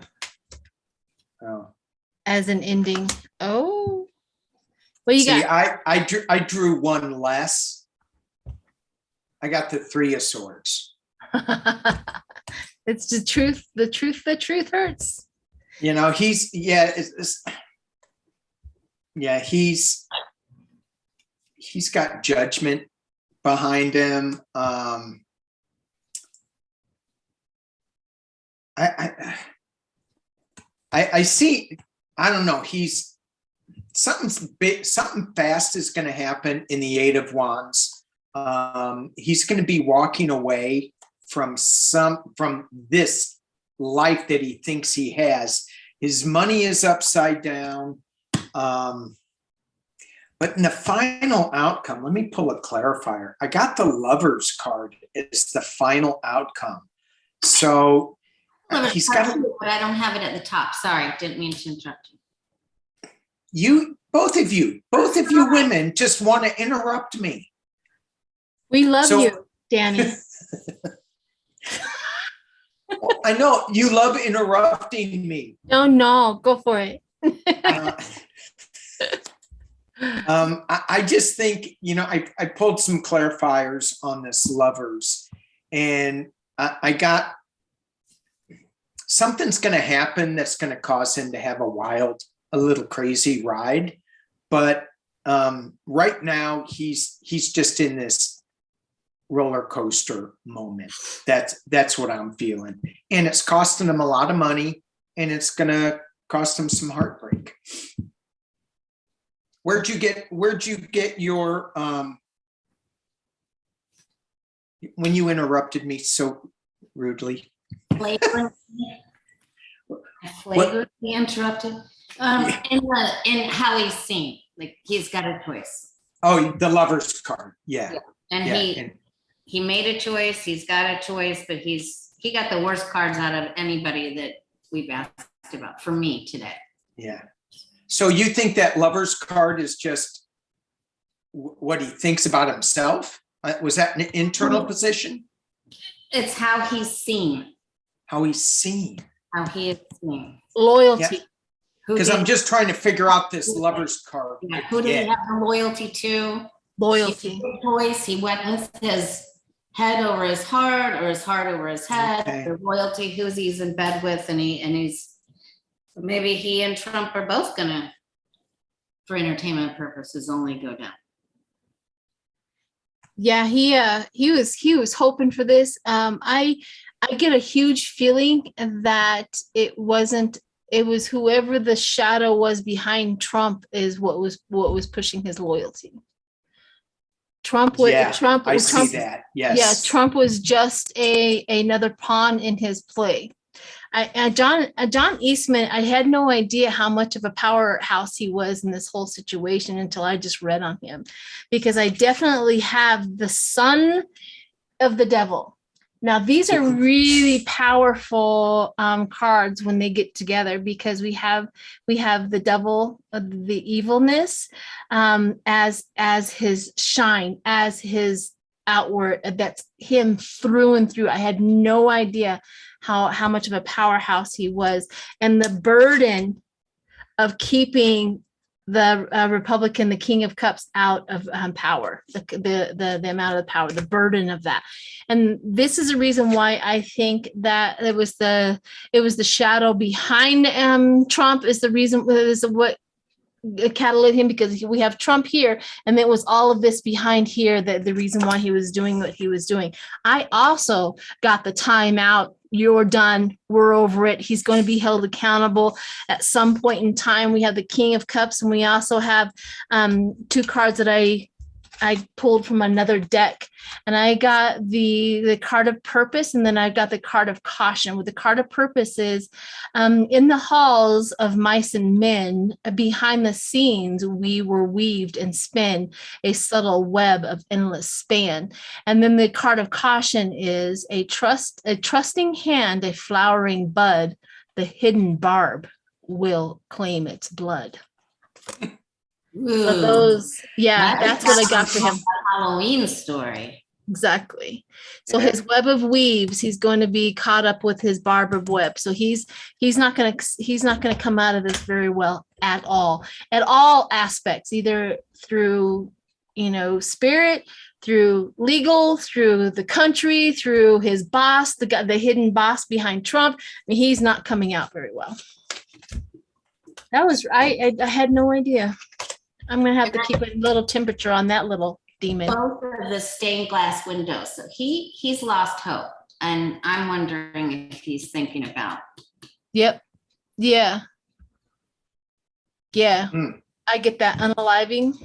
Oh. as an ending. Oh, what you See, got? I drew one less. I got the Three of Swords. It's the truth. The truth hurts. You know, he's got judgment behind him. I see, I don't know, something big, something fast is going to happen in the Eight of Wands. He's going to be walking away from this life that he thinks he has. His money is upside down. But in the final outcome, let me pull a clarifier. I got the Lovers card as the final outcome. So he's got, but I don't have it at the top. Sorry, didn't mean to interrupt you, both of you women just want to interrupt me. We love you, Danny. I know you love interrupting me. No, go for it. I just think, you know, I pulled some clarifiers on this Lovers, and I got something's going to happen that's going to cause him to have a little crazy ride. But right now he's just in this roller coaster moment. That's what I'm feeling. And it's costing him a lot of money, and it's going to cost him some heartbreak. Where'd you get your when you interrupted me so rudely? Flagrantly interrupted. In how he's seen, like he's got a choice. Oh, the Lovers card. Yeah. And he made a choice. He's got a choice, but he got the worst cards out of anybody that we've asked about for me today. Yeah. So you think that Lovers card is just what he thinks about himself? Was that an internal position? It's how he's seen. How he's seen. How he is seen. Loyalty. Yeah. Because I'm just trying to figure out this Lovers card. Yeah, who did he have the loyalty to? Loyalty. Choice. He went with his head over his heart, or his heart over his head. Okay. The loyalty, who's he's in bed with, and he's maybe he and Trump are both gonna, for entertainment purposes, only go down. Yeah, he was hoping for this. I get a huge feeling that it was whoever the shadow was behind Trump is what was pushing his loyalty. Trump see that. Yes. Yeah, Trump was just another pawn in his play. John Eastman, I had no idea how much of a powerhouse he was in this whole situation until I just read on him, because I definitely have the son of the devil. Now, these are really powerful cards when they get together, because we have the devil, the evilness, as his shine, as his outward. That's him through and through. I had no idea how much of a powerhouse he was, and the burden of keeping the Republican, the King of Cups, out of power, the amount of power, the burden of that. And this is a reason why I think that it was the shadow behind Trump is the reason, is what catalyzed him, because we have Trump here, and it was all of this behind here that the reason why he was doing what he was doing. I also got the time out. You're done. We're over it. He's going to be held accountable at some point in time. We have the King of Cups, and we also have two cards that I pulled from another deck, and I got the card of purpose, and then I got the card of caution. With the card of purpose is in the halls of mice and men, behind the scenes, we were weaved and spin a subtle web of endless span. And then the card of caution is a trusting hand, a flowering bud, the hidden barb will claim its blood. But those, that's what I got for him. Halloween story. Exactly. So his web of weaves, he's going to be caught up with his barb of web. So he's not going to come out of this very well at all aspects, either through, spirit, through legal, through the country, through his boss, the hidden boss behind Trump. I mean, he's not coming out very well. That was, I had no idea. I'm going to have to keep a little temperature on that little demon. Both of the stained glass windows. So he's lost hope. And I'm wondering if he's thinking about. Yep. Yeah. Yeah. I get that. Unaliving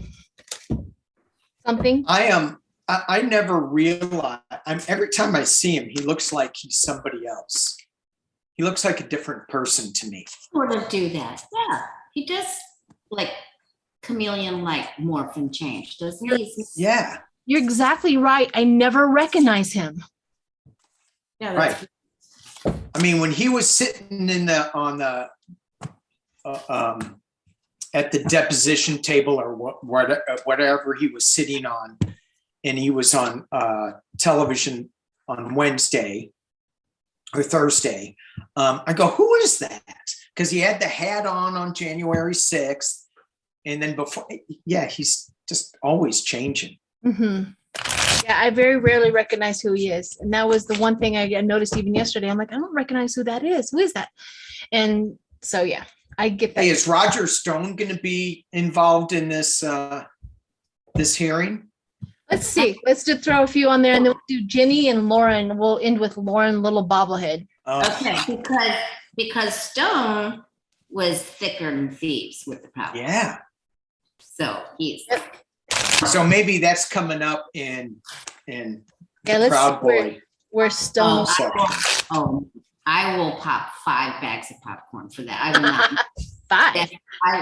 something. I never realized, every time I see him, he looks like he's somebody else. He looks like a different person to me. Sort of do that. Yeah. He does like chameleon-like morph and change, doesn't he? Yeah. You're exactly right. I never recognize him. Yeah, right. I mean, when he was sitting at the deposition table or whatever he was sitting on, and he was on television on Wednesday or Thursday, I go, who is that? Because he had the hat on January 6th. And then before, he's just always changing. Mm-hmm. Yeah, I very rarely recognize who he is. And that was the one thing I noticed even yesterday. I'm like, I don't recognize who that is. Who is that? And so, I get that. Hey, is Roger Stone going to be involved in this this hearing? Let's see. Let's just throw a few on there, and then we'll do Jenny and Lauren. We'll end with Lauren, little bobblehead. Okay, because Stone was thicker than thieves with the power. Yeah. So he's. So maybe that's coming up in the Proud Boy. Where Stone. I will pop 5 bags of popcorn for that. I will not. 5.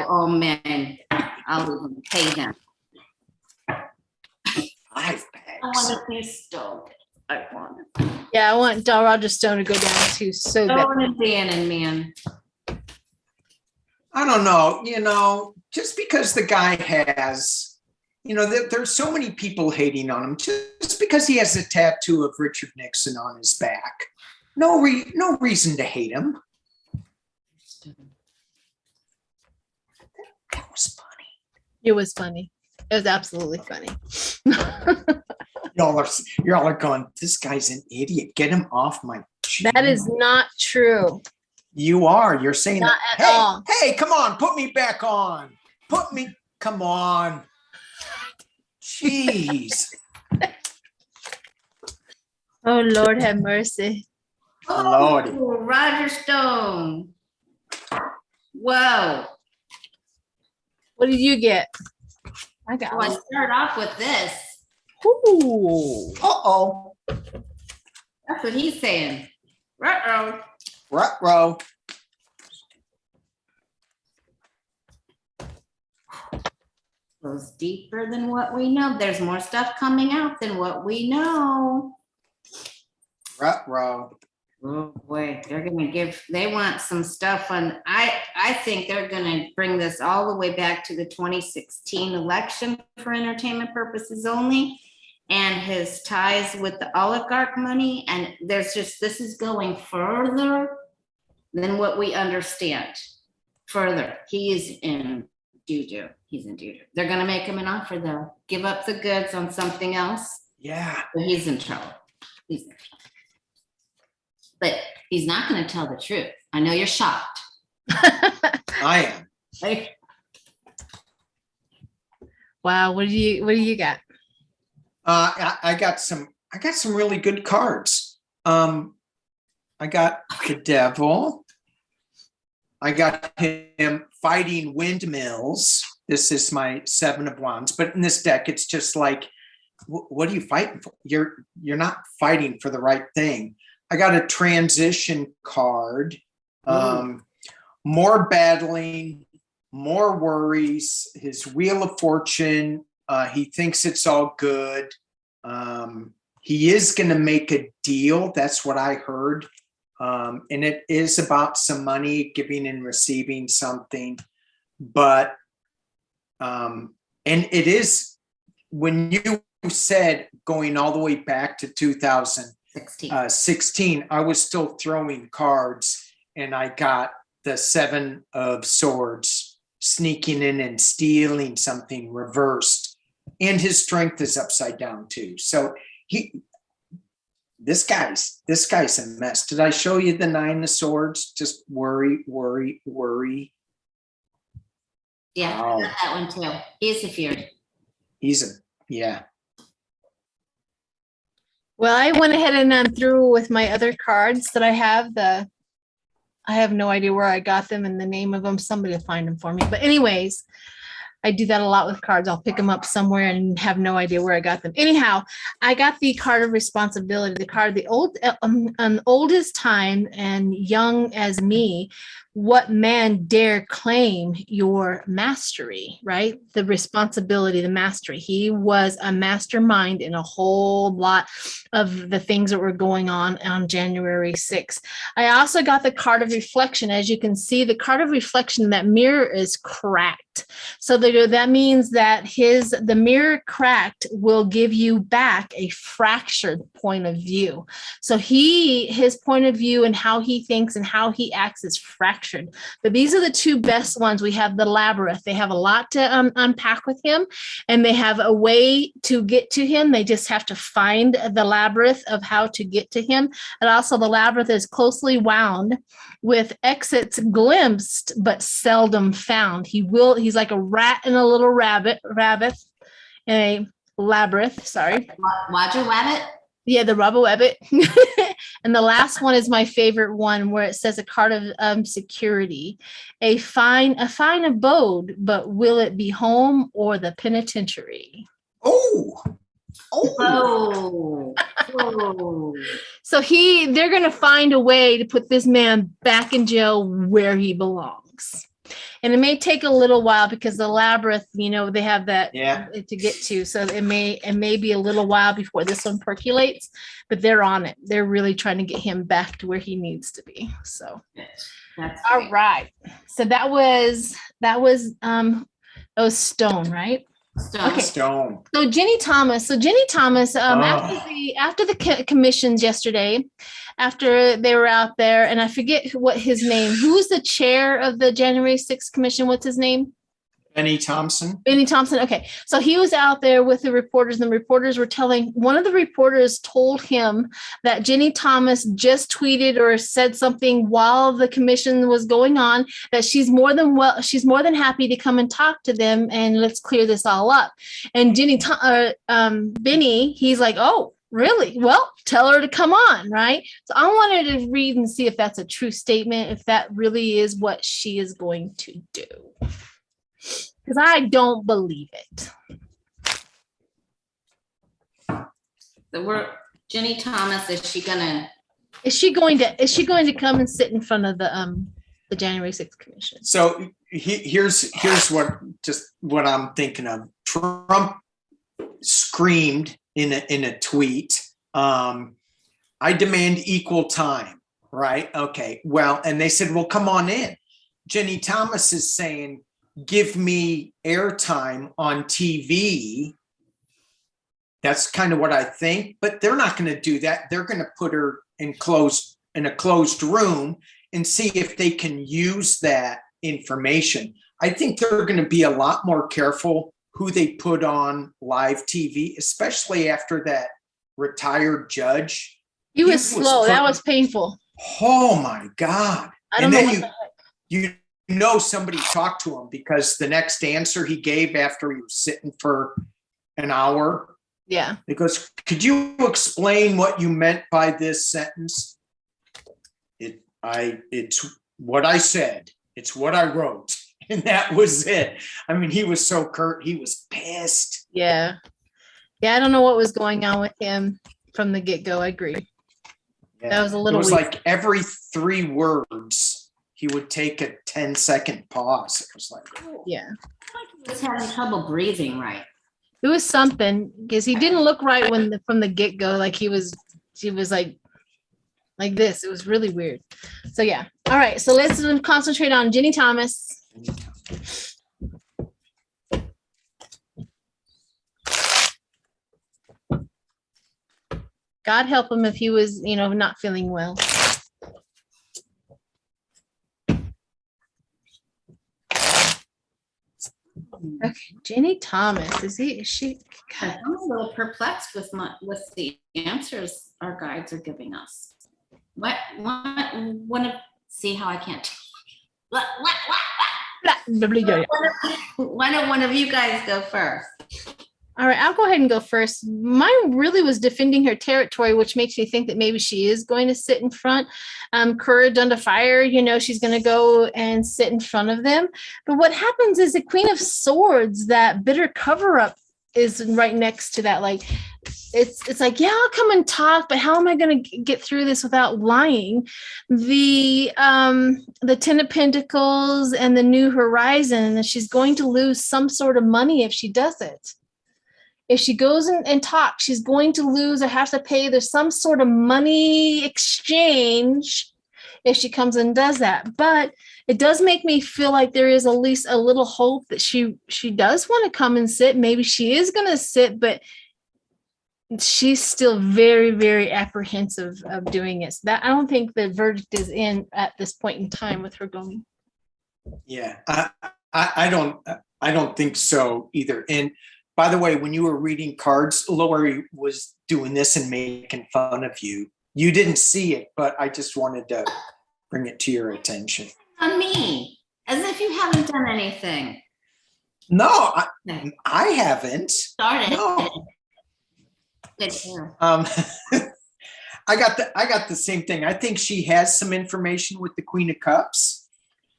Oh man, I'll even pay them. 5 bags. I want to see Stone. I want it. Yeah, I want Roger Stone to go down too. So Stone and Bannon, man. I don't know. Just because the guy has, there's so many people hating on him just because he has a tattoo of Richard Nixon on his back. No reason to hate him. That was funny. It was funny. It was absolutely funny. Y'all are going, this guy's an idiot. Get him off my channel. That is not true. You are. You're saying not that. At all. Hey, come on. Put me back on. Come on. Jeez. Oh, Lord have mercy. Lordy. Oh, Roger Stone. Whoa. What did you get? I got. I start off with this. Ooh. Uh-oh. That's what he's saying. Uh-oh. Ruh-roh. Goes deeper than what we know. There's more stuff coming out than what we know. Ruh-roh. Oh boy, they're gonna they want some stuff on. I think they're gonna bring this all the way back to the 2016 election for entertainment purposes only, and his ties with the oligarch money. And this is going further than what we understand. Further, he is in doo-doo. He's in doo-doo. They're gonna make him an offer though. Give up the goods on something else. Yeah. But he's in trouble. He's in trouble. But he's not going to tell the truth. I know you're shocked. I am. Like, Wow, what do you got? I got some really good cards. I got the devil. I got him fighting windmills. This is my 7 of Wands, but in this deck, it's just like, what are you fighting for? You're not fighting for the right thing. I got a transition card. More battling, more worries. His wheel of fortune. He thinks it's all good. He is going to make a deal. That's what I heard. And it is about some money, giving and receiving something. But, and it is, when you said going all the way back to 2016, I was still throwing cards, and I got the 7 of Swords sneaking in and stealing something reversed. And his strength is upside down too. So this guy's a mess. Did I show you the 9 of Swords? Just worry. yeah, Wow. I got that one too. He's feared. Yeah. Well, I went ahead and through with my other cards that I have. I have no idea where I got them and the name of them. Somebody will find them for me. But anyways, I do that a lot with cards. I'll pick them up somewhere and have no idea where I got them. Anyhow, I got the card of responsibility, the card, the old as time and young as me. What man dare claim your mastery, right? The responsibility, the mastery. He was a mastermind in a whole lot of the things that were going on January 6th. I also got the card of reflection. As you can see, the card of reflection, that mirror is cracked. So that means that the mirror cracked will give you back a fractured point of view. So his point of view and how he thinks and how he acts is fractured. But these are the 2 best ones. We have the labyrinth. They have a lot to unpack with him, and they have a way to get to him. They just have to find the labyrinth of how to get to him. And also the labyrinth is closely wound with exits glimpsed but seldom found. He's like a rat in a little rabbit in a labyrinth. Sorry. Roger Rabbit? Yeah, the rubber rabbit. And the last one is my favorite one, where it says a card of security, a fine abode, but will it be home or the penitentiary? Oh. So they're going to find a way to put this man back in jail where he belongs. And it may take a little while because the labyrinth, they have that to get to. So it may be a little while before this one percolates, but they're on it. They're really trying to get him back to where he needs to be. So, That's all great. right. So that was Stone, right? Stone. Okay. Stone. So Jenny Thomas, after the commissions yesterday, after they were out there, and I forget what his name, who's the chair of the January 6th commission? What's his name? Benny Thompson. Benny Thompson. Okay. So he was out there with the reporters, and the reporters were one of the reporters told him that Jenny Thomas just tweeted or said something while the commission was going on, that she's more than happy to come and talk to them and let's clear this all up. And Benny, he's like, oh, really? Well, tell her to come on, right? So I wanted to read and see if that's a true statement, if that really is what she is going to do. Because I don't believe it. The word Jenny Thomas, is she gonna Is she going to come and sit in front of the January 6th commission? So here's what I'm thinking of. Trump screamed in a tweet, I demand equal time, right? Okay, well, and they said, well, come on in. Jenny Thomas is saying, give me airtime on TV. That's kind of what I think, but they're not going to do that. They're going to put her in a closed room and see if they can use that information. I think they're going to be a lot more careful who they put on live TV, especially after that retired judge. He was slow. That was painful. Oh my God. I don't know. You know somebody talked to him because the next answer he gave after he was sitting for an hour. Yeah. He goes, could you explain what you meant by this sentence? It's what I said. It's what I wrote. And that was it. I mean, he was so curt. He was pissed. Yeah. Yeah. I don't know what was going on with him from the get-go. I agree. Yeah. That was a little It was weird. like every 3 words, he would take a 10-second pause. It was like, oh. Yeah. He was having trouble breathing right. It was something because he didn't look right from the get-go. Like he was like this. It was really weird. So yeah. All right. So let's concentrate on Jenny Thomas. God help him if he was, not feeling well. Okay, Jenny Thomas. Is she? God. I'm a little perplexed with the answers our guides are giving us. See how I can't. Why don't one of you guys go first? All right, I'll go ahead and go first. Mine really was defending her territory, which makes me think that maybe she is going to sit in front. Courage under fire, she's going to go and sit in front of them. But what happens is the Queen of Swords, that bitter cover-up, is right next to that. Like, it's like, yeah, I'll come and talk, but how am I going to get through this without lying? The Ten of Pentacles and the New Horizon, she's going to lose some sort of money if she does it. If she goes and talks, she's going to lose or have to pay. There's some sort of money exchange if she comes and does that. But it does make me feel like there is at least a little hope that she does want to come and sit. Maybe she is going to sit, but she's still very, very apprehensive of doing it. So that I don't think the verdict is in at this point in time with her going. Yeah, I don't think so either. And by the way, when you were reading cards, Lori was doing this and making fun of you. You didn't see it, but I just wanted to bring it to your attention. On me, as if you haven't done anything. No, I haven't. Started. No. Good. I got the same thing. I think she has some information with the Queen of Cups.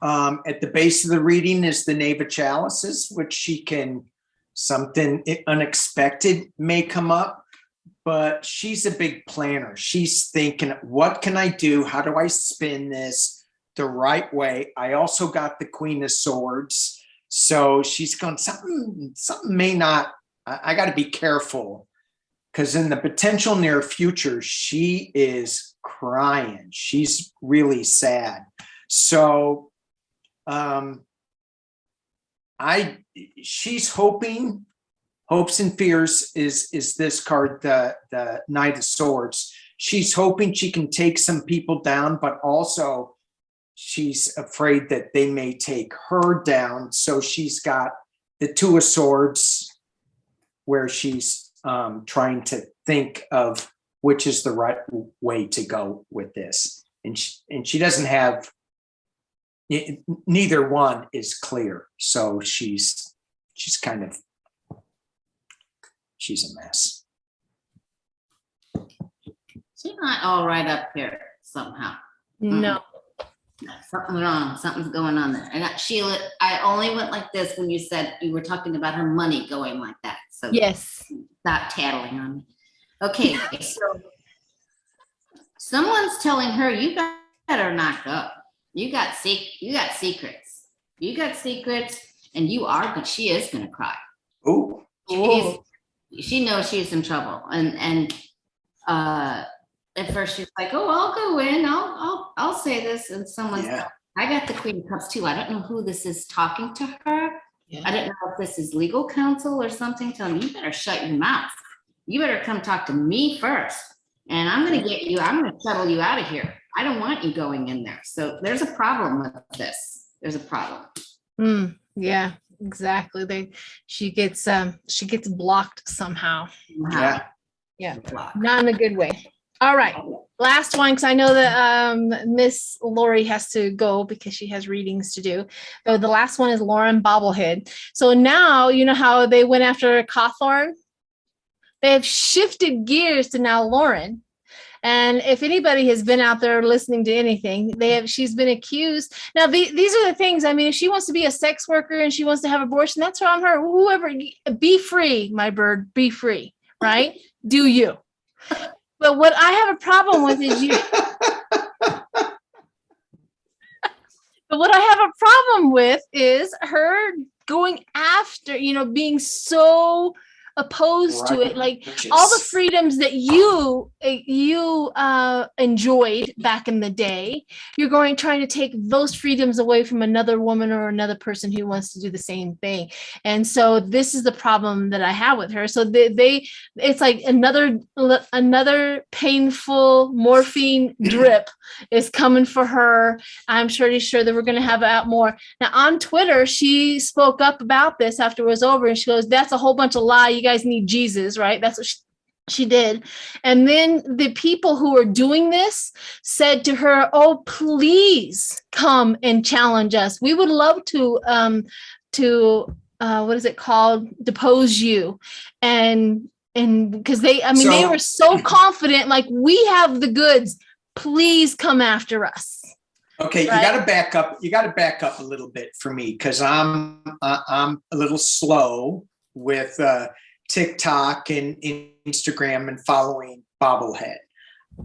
At the base of the reading is the Knave of Chalices, which she can. Something unexpected may come up, but she's a big planner. She's thinking, what can I do? How do I spin this the right way? I also got the Queen of Swords. So she's going, something may not, I got to be careful because in the potential near future, she is crying. She's really sad. So, she's hoping, hopes and fears is this card, the Knight of Swords. She's hoping she can take some people down, but also she's afraid that they may take her down. So she's got the Two of Swords where she's trying to think of which is the right way to go with this. And she doesn't have, neither one is clear. So she's a mess. She's not all right up here somehow. No. Something wrong. Something's going on there. And Sheila, I only went like this when you said you were talking about her money going like that. So yes. Stop tattling on me. Okay. Someone's telling her, you better not go. You got secrets. You got secrets, and she is going to cry. Oh, She knows she's in trouble. And at first she's like, oh, I'll go in. I'll say this. And someone's like, I got the Queen of Cups too. I don't know who this is talking to her. Yeah. I don't know if this is legal counsel or something. Telling me, you better shut your mouth. You better come talk to me first. And I'm going to shuttle you out of here. I don't want you going in there. So there's a problem with this. There's a problem. Yeah, exactly. She gets blocked somehow. Yeah. Not in a good way. All right. Last one, because I know that Miss Lori has to go because she has readings to do. So the last one is Lauren Bobblehead. So now, you know how they went after Cawthorn? They have shifted gears to now Lauren. And if anybody has been out there listening to anything, she's been accused. Now, these are the things. I mean, if she wants to be a sex worker and she wants to have abortion, that's on her. Whoever, be free, my bird, be free, right? Do you. But what I have a problem with is But what I have a problem with is her going after, being so opposed to it, like all the freedoms that you enjoyed back in the day, you're trying to take those freedoms away from another woman or another person who wants to do the same thing. And so this is the problem that I have with her. So it's like another painful morphine drip is coming for her. I'm pretty sure that we're going to have out more. Now on Twitter, she spoke up about this after it was over, and she goes, "That's a whole bunch of lie. You guys need Jesus," right? That's what she did. And then the people who are doing this said to her, "Oh, please come and challenge us. We would love to what is it called? Depose you." And because they were so confident, like, we have the goods. Please come after us. Okay, right? You got to back up. You got to back up a little bit for me, because I'm a little slow with TikTok and Instagram and following Bobblehead.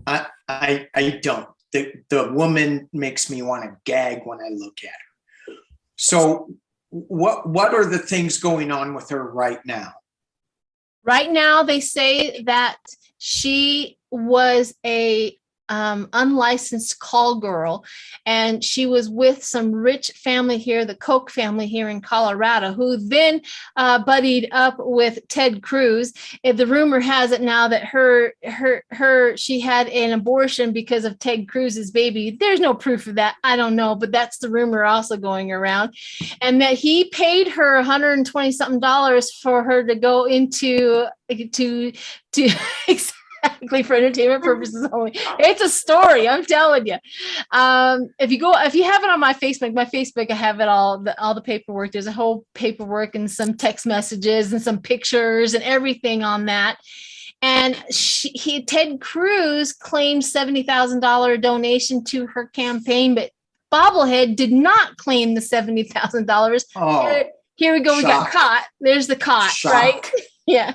I don't. The woman makes me want to gag when I look at her. So what are the things going on with her right now? Right now, they say that she was a unlicensed call girl, and she was with some rich family here, the Koch family here in Colorado, who then buddied up with Ted Cruz. The rumor has it now that she had an abortion because of Ted Cruz's baby. There's no proof of that. I don't know, but that's the rumor also going around, and that he paid her $120 something for her to go into to exactly, for entertainment purposes only. It's a story, I'm telling you. If you have it on my Facebook, I have it all the paperwork. There's a whole paperwork and some text messages and some pictures and everything on that. And Ted Cruz claimed $70,000 donation to her campaign, but Bobblehead did not claim the $70,000. Oh, here we go. Shock. We got caught. There's the caught, shock. Right? Yeah.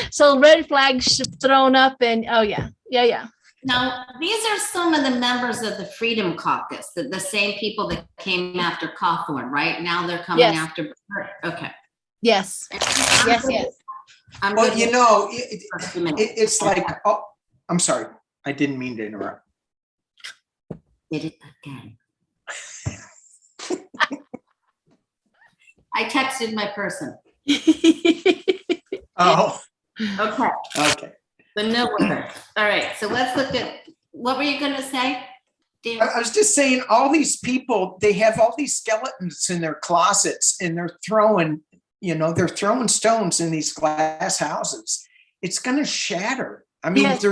So red flags thrown up, and yeah. Now, these are some of the members of the Freedom Caucus, the same people that came after Cawthorn, right? Now they're coming after. Okay. Yes. Yes. Well, it's like, oh, I'm sorry. I didn't mean to interrupt. Did it again. I texted my person. Oh. Okay. But no wonder. All right. So let's look at, what were you going to say, Dan? I was just saying, all these people, they have all these skeletons in their closets, and they're throwing stones in these glass houses. It's going to shatter. I mean, yes.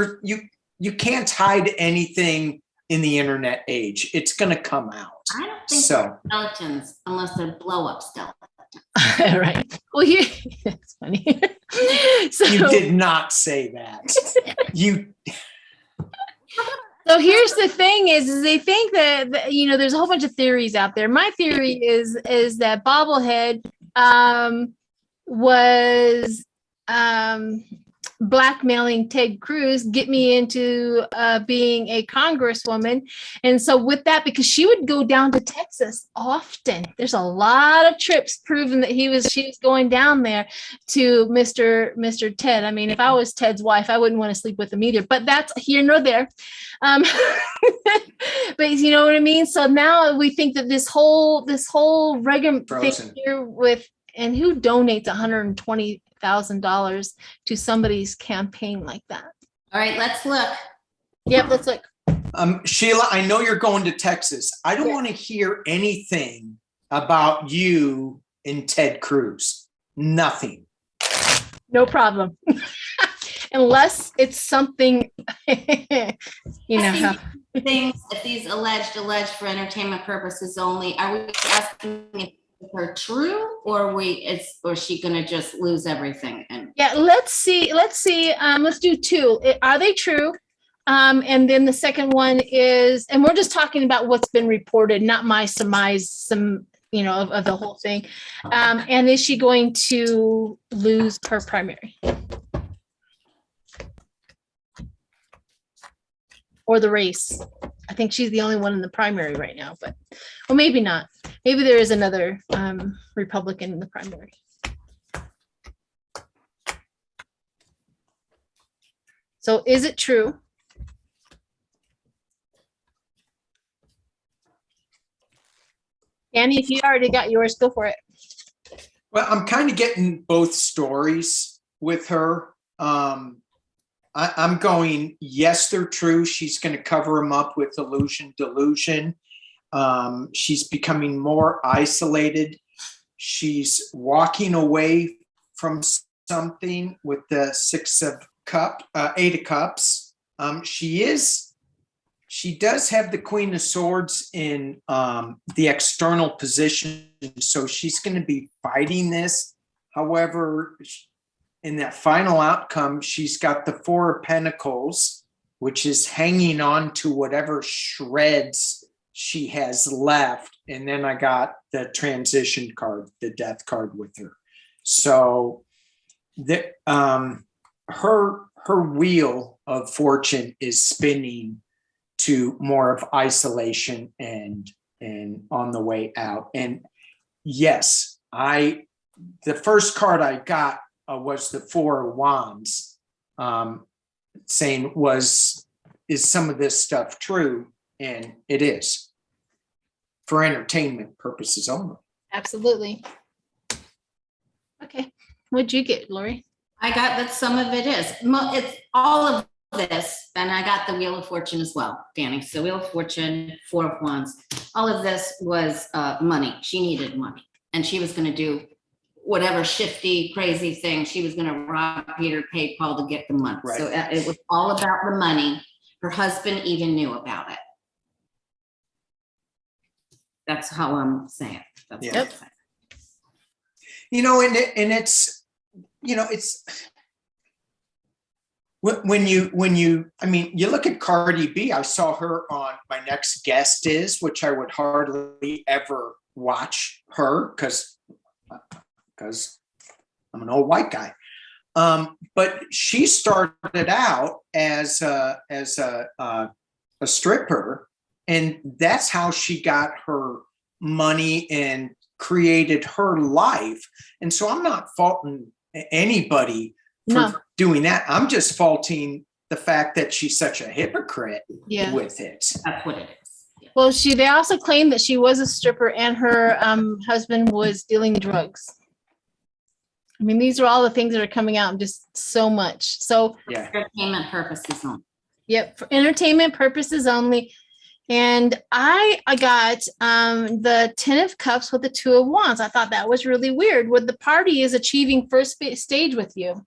You can't hide anything in the internet age. It's going to come out. I don't think they're skeletons unless they're blow-up skeletons. Right. Well, that's funny. So you did not say that. So here's the thing: is they think that there's a whole bunch of theories out there. My theory is that Bobblehead was blackmailing Ted Cruz, get me into being a congresswoman. And so with that, because she would go down to Texas often, there's a lot of trips proving that she was going down there to Mr. Ted. I mean, if I was Ted's wife, I wouldn't want to sleep with him either, but that's here nor there. But you know what I mean? So now we think that this whole regular thing here with, and who donates $120,000 to somebody's campaign like that? All right, let's look. Yep, let's look. Sheila, I know you're going to Texas. I don't want to hear anything about you and Ted Cruz. Nothing. No problem. Unless it's something, you know how. Things, if these alleged for entertainment purposes only, are we asking if they're true, or is she gonna just lose everything? And yeah, let's see. Let's do two. Are they true? And then the second one is, and we're just talking about what's been reported, not my surmise, of the whole thing. And is she going to lose her primary? Or the race? I think she's the only one in the primary right now, but, well, maybe not. Maybe there is another Republican in the primary. So is it true? Danny, if you already got yours, go for it. Well, I'm kind of getting both stories with her. I'm going, yes, they're true. She's going to cover them up with illusion, delusion. She's becoming more isolated. She's walking away from something with the Eight of Cups. She does have the Queen of Swords in the external position, so she's going to be fighting this. However, in that final outcome, she's got the Four of Pentacles, which is hanging on to whatever shreds she has left. And then I got the transition card, the death card with her. So her wheel of fortune is spinning to more of isolation and on the way out. And yes, the first card I got was the Four of Wands, saying is some of this stuff true? And it is, for entertainment purposes only. Absolutely. Okay. What'd you get, Lori? I got that some of it is. It's all of this, and I got the Wheel of Fortune as well, Danny. So Wheel of Fortune, Four of Wands. All of this was money. She needed money, and she was going to do whatever shifty, crazy thing. She was going to rob Peter, pay Paul to get the money. Right. So it was all about the money. Her husband even knew about it. That's how I'm saying. That's what I'm saying. It's, it's when you, I mean, you look at Cardi B. I saw her on My Next Guest Is, which I would hardly ever watch her because I'm an old white guy. But she started out as a stripper, and that's how she got her money and created her life. And so I'm not faulting anybody for doing that. I'm just faulting the fact that she's such a hypocrite with it. That's what it is. Yeah. Well, they also claimed that she was a stripper and her husband was dealing drugs. I mean, these are all the things that are coming out just so much. So entertainment purposes only. Yep, for entertainment purposes only. And I got the 10 of Cups with the 2 of Wands. I thought that was really weird. When the party is achieving first stage with you.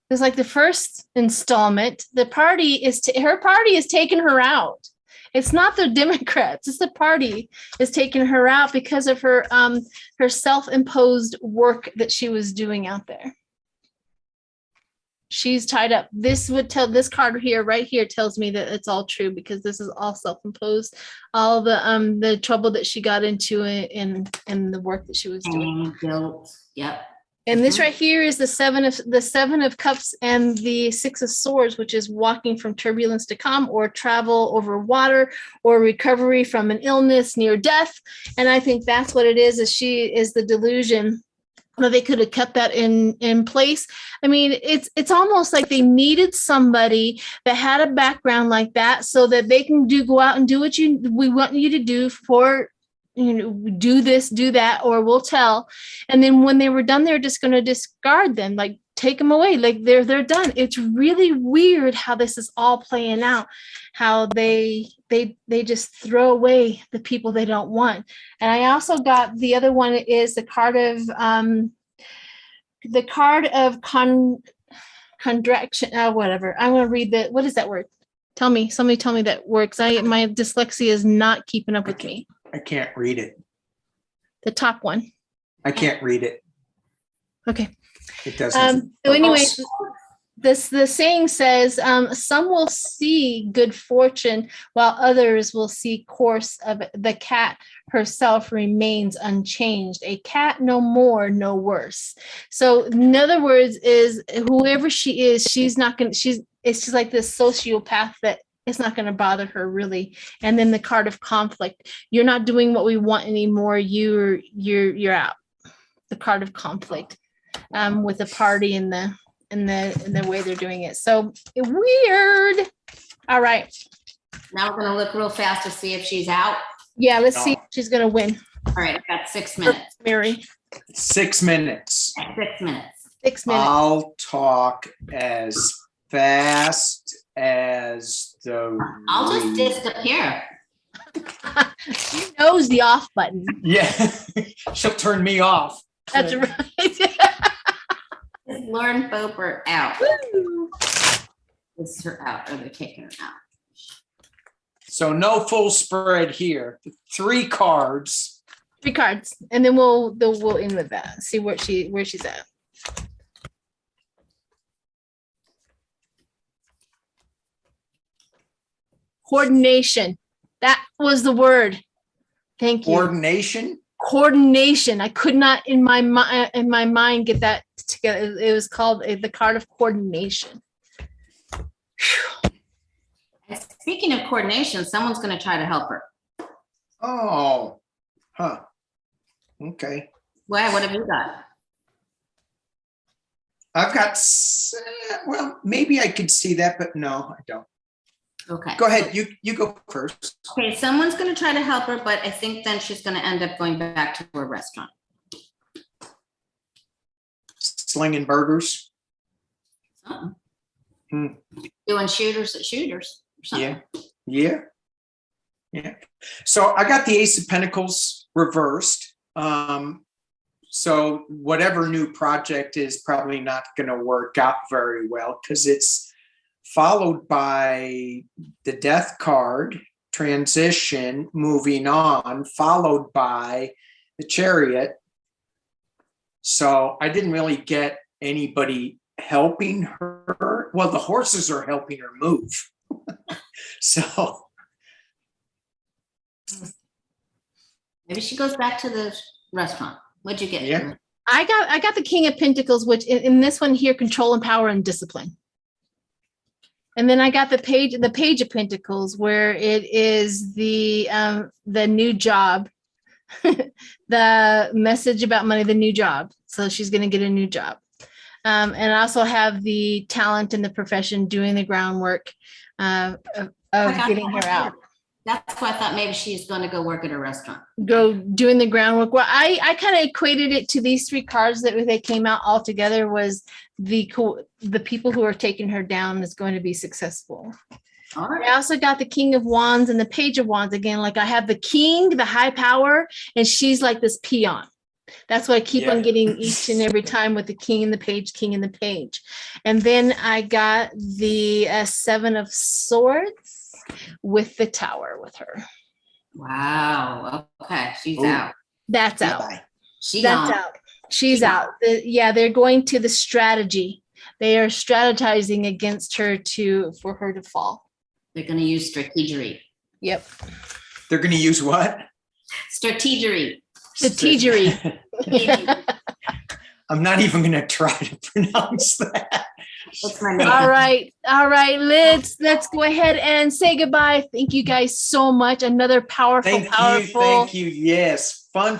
It's like the first installment. The party is her party is taking her out. It's not the Democrats. It's the party is taking her out because of her her self-imposed work that she was doing out there. She's tied up. This card here, right here, tells me that it's all true because this is all self-imposed. All the trouble that she got into and the work that she was doing. Guilt. Yep. And this right here is the seven of cups and the 6 of swords, which is walking from turbulence to calm, or travel over water, or recovery from an illness, near death. And I think that's what it is she is the delusion. Well, they could have kept that in place. I mean, it's almost like they needed somebody that had a background like that so that they can go out and do what we want you to do for, do this, do that, or we'll tell. And then when they were done, they're just going to discard them, like take them away, like they're done. It's really weird how this is all playing out, how they just throw away the people they don't want. And I also got the other one is the card of contraction. Whatever. I'm going to read what is that word? Somebody tell me that works. My dyslexia is not keeping up with me. I can't read it. The top one. I can't read it. Okay. It doesn't. So anyway, the saying says, some will see good fortune while others will see course of the cat herself remains unchanged. A cat no more, no worse. So in other words, is whoever she is, it's just like this sociopath that it's not going to bother her really. And then the card of conflict. You're not doing what we want anymore. You're out. The card of conflict, with the party and the way they're doing it. So weird. All right. Now we're going to look real fast to see if she's out. Yeah, let's see if she's going to win. All right, I've got 6 minutes. Mary. 6 minutes. 6 minutes. 6 minutes. I'll talk as fast as the I'll just disappear. She knows the off button. Yeah. She'll turn me off. That's right. Is Lauren Boebert out? Woo. Is her out, or they're taking her out? So no full spread here. 3 cards. 3 cards, and then we'll end with that. See where she's at. Coordination. That was the word. Thank you. Coordination. I could not in my mind get that together. It was called the card of coordination. And speaking of coordination, someone's going to try to help her. Oh, huh. Okay. Well, what have you got? I've got, well, maybe I could see that, but no, I don't. Okay. Go ahead. You go first. Okay, someone's going to try to help her, but I think then she's going to end up going back to her restaurant. Slinging burgers. Doing shooters at Shooters or something. Yeah. So I got the Ace of Pentacles reversed. So whatever new project is probably not going to work out very well because it's followed by the Death card, transition, moving on, followed by the Chariot. So I didn't really get anybody helping her. Well, the horses are helping her move. So maybe she goes back to the restaurant. What'd you get? Yeah. I got the King of Pentacles, which in this one here, control and power and discipline. And then I got the Page of Pentacles, where it is the new job, the message about money, the new job. So she's going to get a new job. And I also have the talent in the profession, doing the groundwork of getting her out. That's why I thought maybe she's going to go work at a restaurant. Go doing the groundwork. Well, I kind of equated it to these 3 cards that they came out all together was the people who are taking her down is going to be successful. All right. I also got the King of Wands and the Page of Wands again. Like I have the king, the high power, and she's like this peon. That's what I keep on getting each and every time with the king and the page. And then I got the 7 of Swords with the Tower with her. Wow. Okay. She's out. That's out. She's out. She's out. They're going to the strategy. They are strategizing against her for her to fall. They're going to use strategery. Yep. They're going to use what? Strategery. Strategery. I'm not even going to try to pronounce that. That's my name. All right. Let's go ahead and say goodbye. Thank you guys so much. Another powerful. Thank you. Yes. Fun.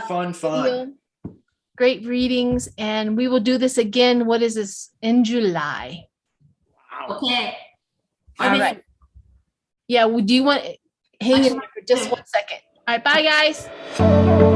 Great readings. And we will do this again. What is this? In July. Wow. Okay. All right. Yeah. Do you want hang in there for just 1 second? All right. Bye, guys.